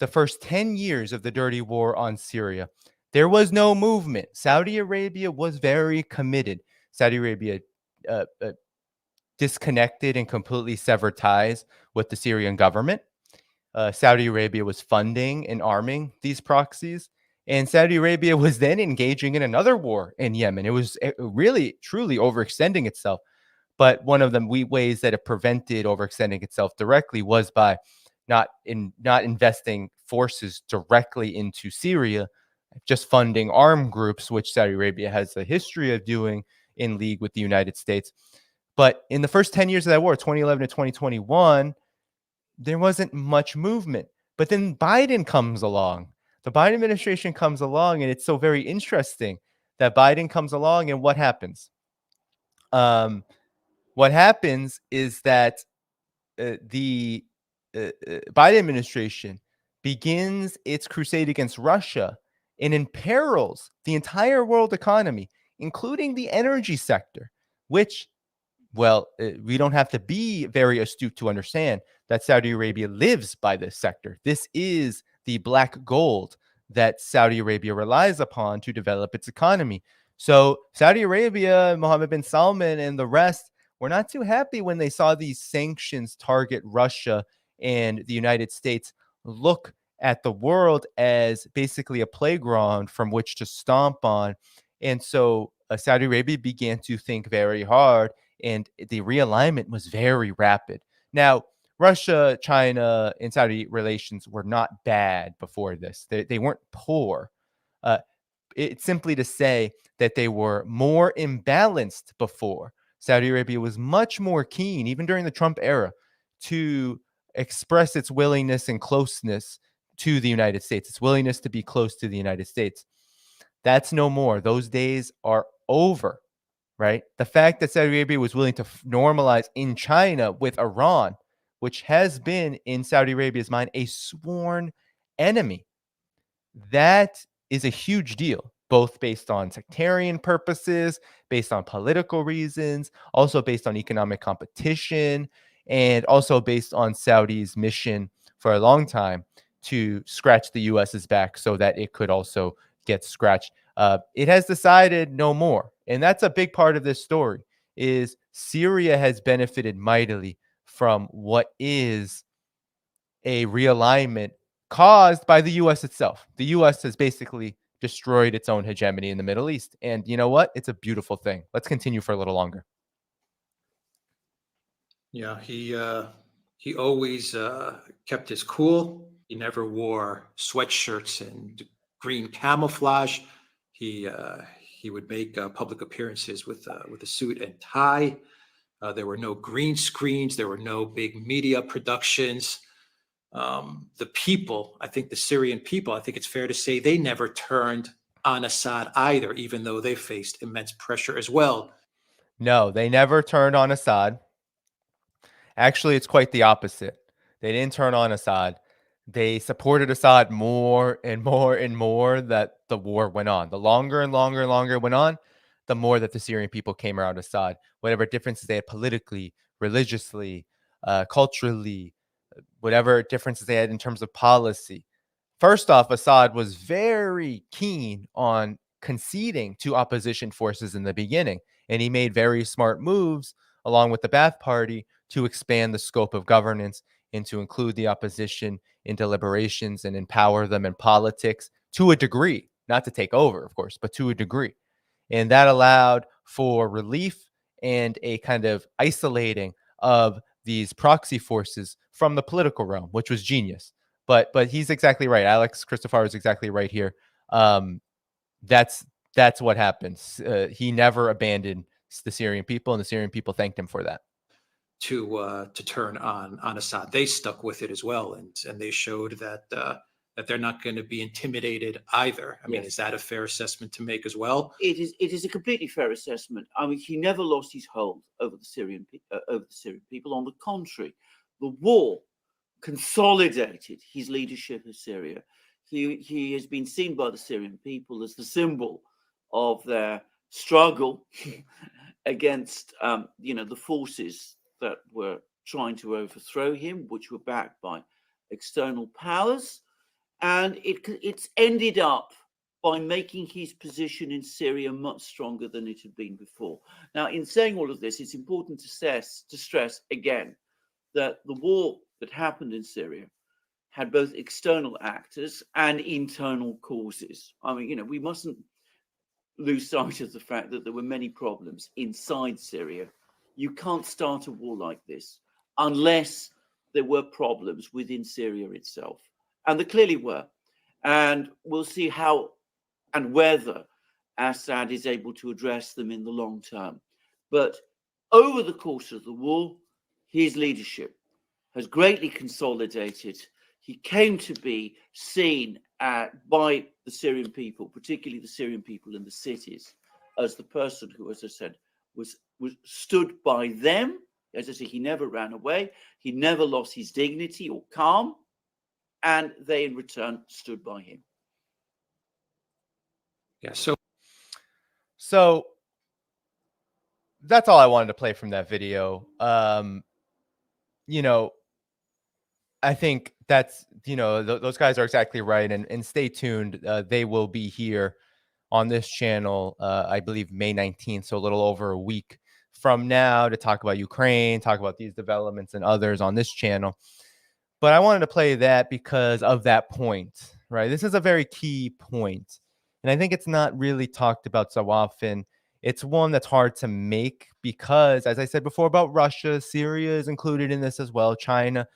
[SPEAKER 1] first 10 years of the dirty war on Syria, there was no movement. Saudi Arabia was very committed. Saudi Arabia disconnected and completely severed ties with the Syrian government. Saudi Arabia was funding and arming these proxies. And Saudi Arabia was then engaging in another war in Yemen. It was really, truly overextending itself. But one of the ways that it prevented overextending itself directly was by not investing forces directly into Syria, just funding armed groups, which Saudi Arabia has a history of doing in league with the United States. But in the first 10 years of that war, 2011 to 2021, there wasn't much movement. But then Biden comes along. The Biden administration comes along, and it's so very interesting that Biden comes along, and what happens? What happens is that the Biden administration begins its crusade against Russia and imperils the entire world economy, including the energy sector, which, well, we don't have to be very astute to understand that Saudi Arabia lives by this sector. This is the black gold that Saudi Arabia relies upon to develop its economy. So Saudi Arabia, Mohammed bin Salman, and the rest were not too happy when they saw these sanctions target Russia and the United States look at the world as basically a playground from which to stomp on. And so Saudi Arabia began to think very hard, and the realignment was very rapid. Now, Russia, China, and Saudi relations were not bad before this. They weren't poor. It's simply to say that they were more imbalanced before. Saudi Arabia was much more keen, even during the Trump era, to express its willingness and closeness to the United States, its willingness to be close to the United States. That's no more. Those days are over, right? The fact that Saudi Arabia was willing to normalize in China with Iran, which has been in Saudi Arabia's mind a sworn enemy, that is a huge deal, both based on sectarian purposes, based on political reasons, also based on economic competition, and also based on Saudi's mission for a long time to scratch the US's back so that it could also get scratched. It has decided no more. And that's a big part of this story, is Syria has benefited mightily from what is a realignment caused by the U.S. itself. The U.S. has basically destroyed its own hegemony in the Middle East. And you know what? It's a beautiful thing. Let's continue for a little longer.
[SPEAKER 4] Yeah, he always kept his cool. He never wore sweatshirts and green camouflage. He would make public appearances with a suit and tie. There were no green screens. There were no big media productions. The people, I think the Syrian people, I think it's fair to say they never turned on Assad either, even though they faced immense pressure as well
[SPEAKER 1] No, they never turned on Assad. Actually, it's quite the opposite. They didn't turn on Assad. They supported Assad more and more and more that the war went on. The longer and longer and longer it went on, the more that the Syrian people came around Assad. Whatever differences they had politically, religiously, culturally, whatever differences they had in terms of policy. First off, Assad was very keen on conceding to opposition forces in the beginning, and he made very smart moves along with the Ba'ath Party to expand the scope of governance and to include the opposition in deliberations and empower them in politics to a degree, not to take over, of course, but to a degree. And that allowed for relief and a kind of isolating of these proxy forces from the political realm, which was genius. But he's exactly right. Alex Christopher is exactly right here. Um, that's what happens. He never abandoned the Syrian people, and the Syrian people thanked him for that.
[SPEAKER 4] To turn on Assad, they stuck with it as well, and they showed that that they're not going to be intimidated either. I mean,
[SPEAKER 5] Yes.
[SPEAKER 4] is that a fair assessment to make as well?
[SPEAKER 5] It is a completely fair assessment. I mean, he never lost his hold over the Syrian people. On the contrary, the war consolidated his leadership of Syria. He has been seen by the Syrian people as the symbol of their struggle against the forces that were trying to overthrow him, which were backed by external powers, and it's ended up by making his position in Syria much stronger than it had been before. Now, in saying all of this, it's important to stress again that the war that happened in Syria had both external actors and internal causes. I mean, we mustn't lose sight of the fact that there were many problems inside Syria. You can't start a war like this unless there were problems within Syria itself. And there clearly were. And we'll see how and whether Assad is able to address them in the long term. But over the course of the war, his leadership has greatly consolidated. He came to be seen by the Syrian people, particularly the Syrian people in the cities, as the person who, as I said, was stood by them. As I say, he never ran away. He never lost his dignity or calm. And they, in return, stood by him.
[SPEAKER 4] Yeah.
[SPEAKER 1] So that's all I wanted to play from that video. I think that's, those guys are exactly right. And stay tuned. They will be here on this channel, I believe May 19th. So a little over a week from now to talk about Ukraine, talk about these developments and others on this channel. But I wanted to play that because of that point, right? This is a very key point. And I think it's not really talked about so often. It's one that's hard to make because, as I said before about Russia, Syria is included in this as well, China.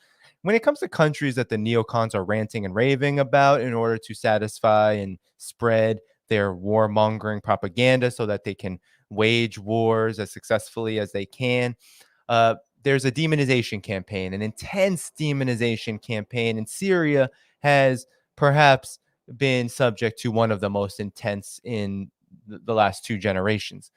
[SPEAKER 1] When it comes to countries that the neocons are ranting and raving about in order to satisfy and spread their warmongering propaganda so that they can wage wars as successfully as they can, there's a demonization campaign, an intense demonization campaign, and Syria has perhaps been subject to one of the most intense in the last two generations.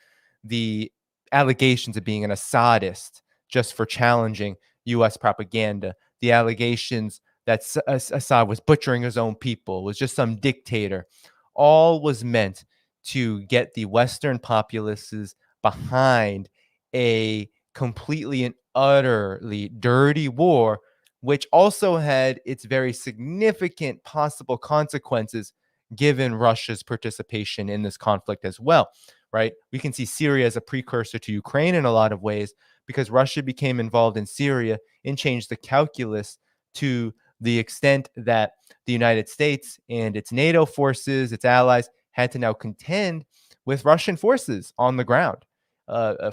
[SPEAKER 1] The allegations of being an Assadist just for challenging U.S. propaganda, the allegations that Assad was butchering his own people, was just some dictator, all was meant to get the Western populaces behind a completely and utterly dirty war, which also had its very significant possible consequences given Russia's participation in this conflict as well, right? We can see Syria as a precursor to Ukraine in a lot of ways because Russia became involved in Syria and changed the calculus to the extent that the United States and its NATO forces, its allies, had to now contend with Russian forces on the ground,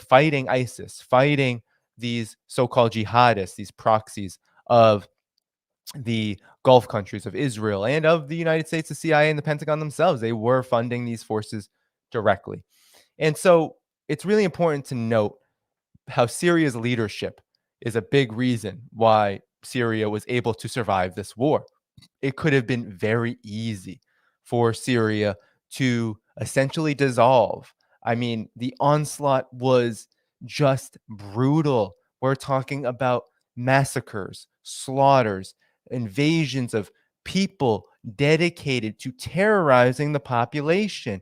[SPEAKER 1] fighting ISIS, fighting these so-called jihadists, these proxies of the Gulf countries, of Israel, and of the United States, the CIA, and the Pentagon themselves. They were funding these forces directly. And so it's really important to note how Syria's leadership is a big reason why Syria was able to survive this war. It could have been very easy for Syria to essentially dissolve. I mean, the onslaught was just brutal. We're talking about massacres, slaughters, invasions of people dedicated to terrorizing the population.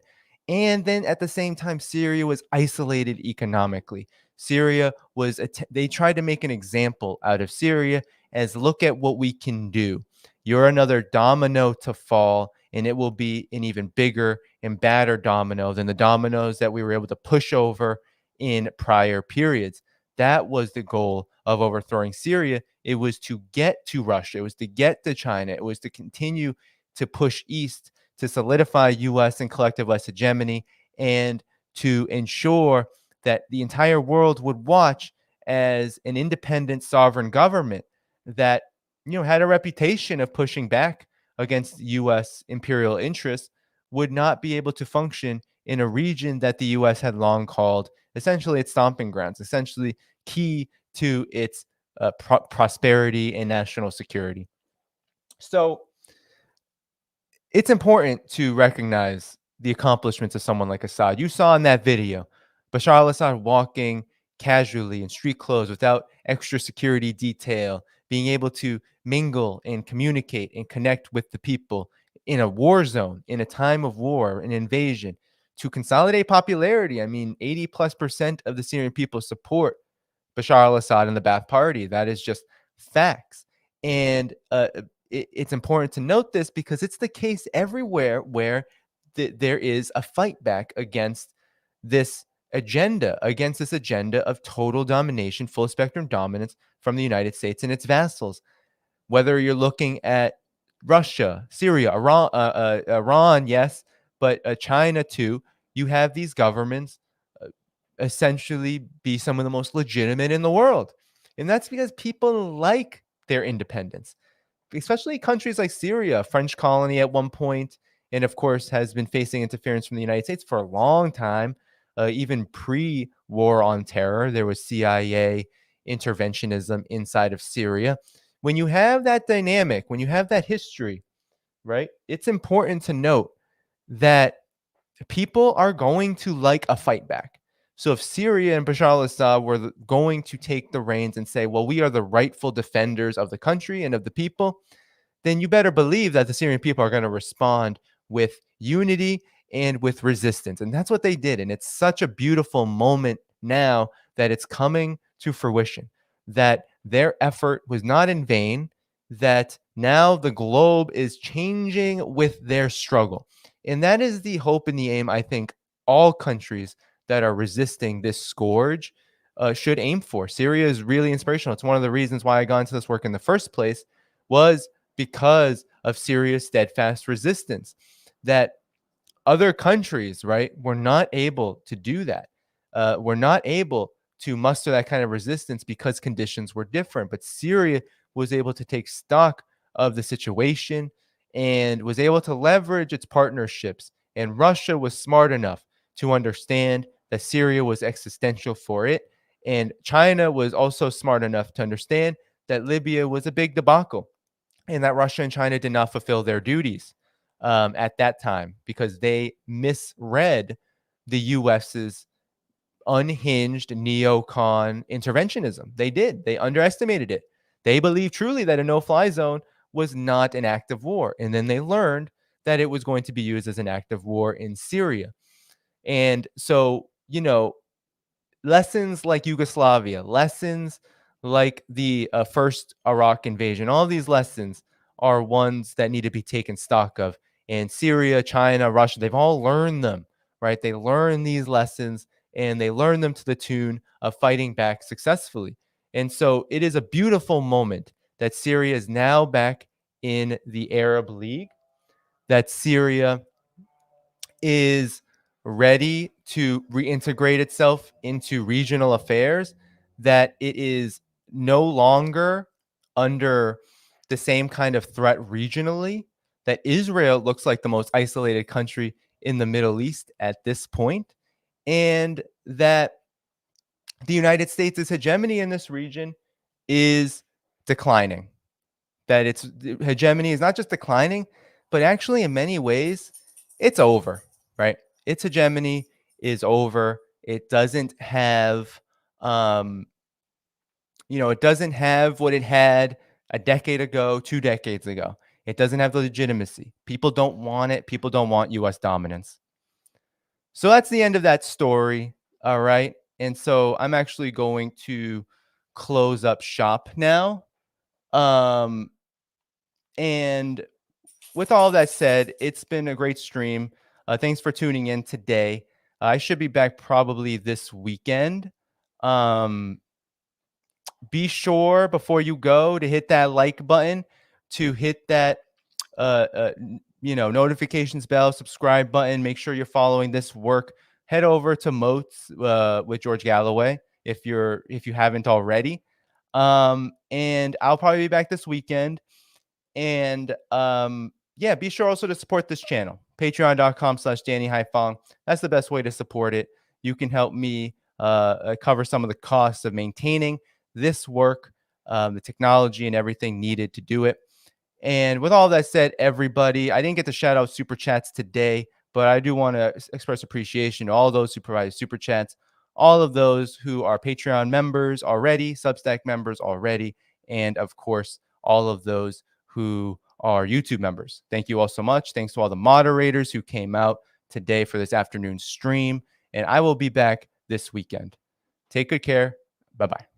[SPEAKER 1] And then at the same time, Syria was isolated economically. Syria was, they tried to make an example out of Syria as look at what we can do. You're another domino to fall, and it will be an even bigger and badder domino than the dominoes that we were able to push over in prior periods. That was the goal of overthrowing Syria. It was to get to Russia. It was to get to China. It was to continue to push east to solidify U.S. and collectivist hegemony and to ensure that the entire world would watch as an independent sovereign government that had a reputation of pushing back against U.S. imperial interests would not be able to function in a region that the U.S. had long called essentially its stomping grounds, essentially key to its prosperity and national security. So it's important to recognize the accomplishments of someone like Assad. You saw in that video Bashar al-Assad walking casually in street clothes without extra security detail, being able to mingle and communicate and connect with the people in a war zone, in a time of war, an invasion, to consolidate popularity. I mean, 80+% of the Syrian people support Bashar al-Assad and the Ba'ath Party. That is just facts. And it's important to note this because it's the case everywhere where there is a fight back against this agenda, of total domination, full spectrum dominance from the United States and its vassals. Whether you're looking at Russia, Syria, Iran, yes, but China too, you have these governments essentially be some of the most legitimate in the world. And that's because people like their independence, especially countries like Syria, a French colony at one point, and of course has been facing interference from the United States for a long time. Even pre-war on terror, there was CIA interventionism inside of Syria. When you have that dynamic, when you have that history, right, it's important to note that people are going to like a fight back. So if Syria and Bashar al-Assad were going to take the reins and say, well, we are the rightful defenders of the country and of the people, then you better believe that the Syrian people are going to respond with unity and with resistance. And that's what they did. And it's such a beautiful moment now that it's coming to fruition, that their effort was not in vain, that now the globe is changing with their struggle. And that is the hope and the aim, I think, all countries that are resisting this scourge should aim for. Syria is really inspirational. It's one of the reasons why I got into this work in the first place was because of Syria's steadfast resistance, that other countries, right, were not able to do that. Were not able to muster that kind of resistance because conditions were different. But Syria was able to take stock of the situation and was able to leverage its partnerships. And Russia was smart enough to understand that Syria was existential for it. And China was also smart enough to understand that Libya was a big debacle and that Russia and China did not fulfill their duties at that time because they misread the US's unhinged neocon interventionism. They did. They underestimated it. They believed truly that a no-fly zone was not an act of war. And then they learned that it was going to be used as an act of war in Syria. And so, lessons like Yugoslavia, lessons like the first Iraq invasion, all these lessons are ones that need to be taken stock of. And Syria, China, Russia, they've all learned them, right? They learn these lessons and they learn them to the tune of fighting back successfully. And so it is a beautiful moment that Syria is now back in the Arab League, that Syria is ready to reintegrate itself into regional affairs, that it is no longer under the same kind of threat regionally, that Israel looks like the most isolated country in the Middle East at this point, and that the United States' hegemony in this region is declining. That its hegemony is not just declining, but actually in many ways, it's over, right? Its hegemony is over. It doesn't have It doesn't have what it had a decade ago, 2 decades ago. It doesn't have the legitimacy. People don't want it. People don't want US dominance. So that's the end of that story. All right. And so I'm actually going to close up shop now. And with all that said, it's been a great stream. Thanks for tuning in today. I should be back probably this weekend. Be sure before you go to hit that like button, to hit that notifications bell, subscribe button. Make sure you're following this work. Head over to MOATS with George Galloway if you haven't already. And I'll probably be back this weekend. And be sure also to support this channel. Patreon.com/Dhaiphong. That's the best way to support it. You can help me cover some of the costs of maintaining this work, the technology and everything needed to do it. And with all that said, everybody, I didn't get to shout out super chats today, but I do want to express appreciation to all those who provided super chats, all of those who are Patreon members already, Substack members already, and of course, all of those who are YouTube members. Thank you all so much. Thanks to all the moderators who came out today for this afternoon stream. And I will be back this weekend. Take good care. Bye-bye.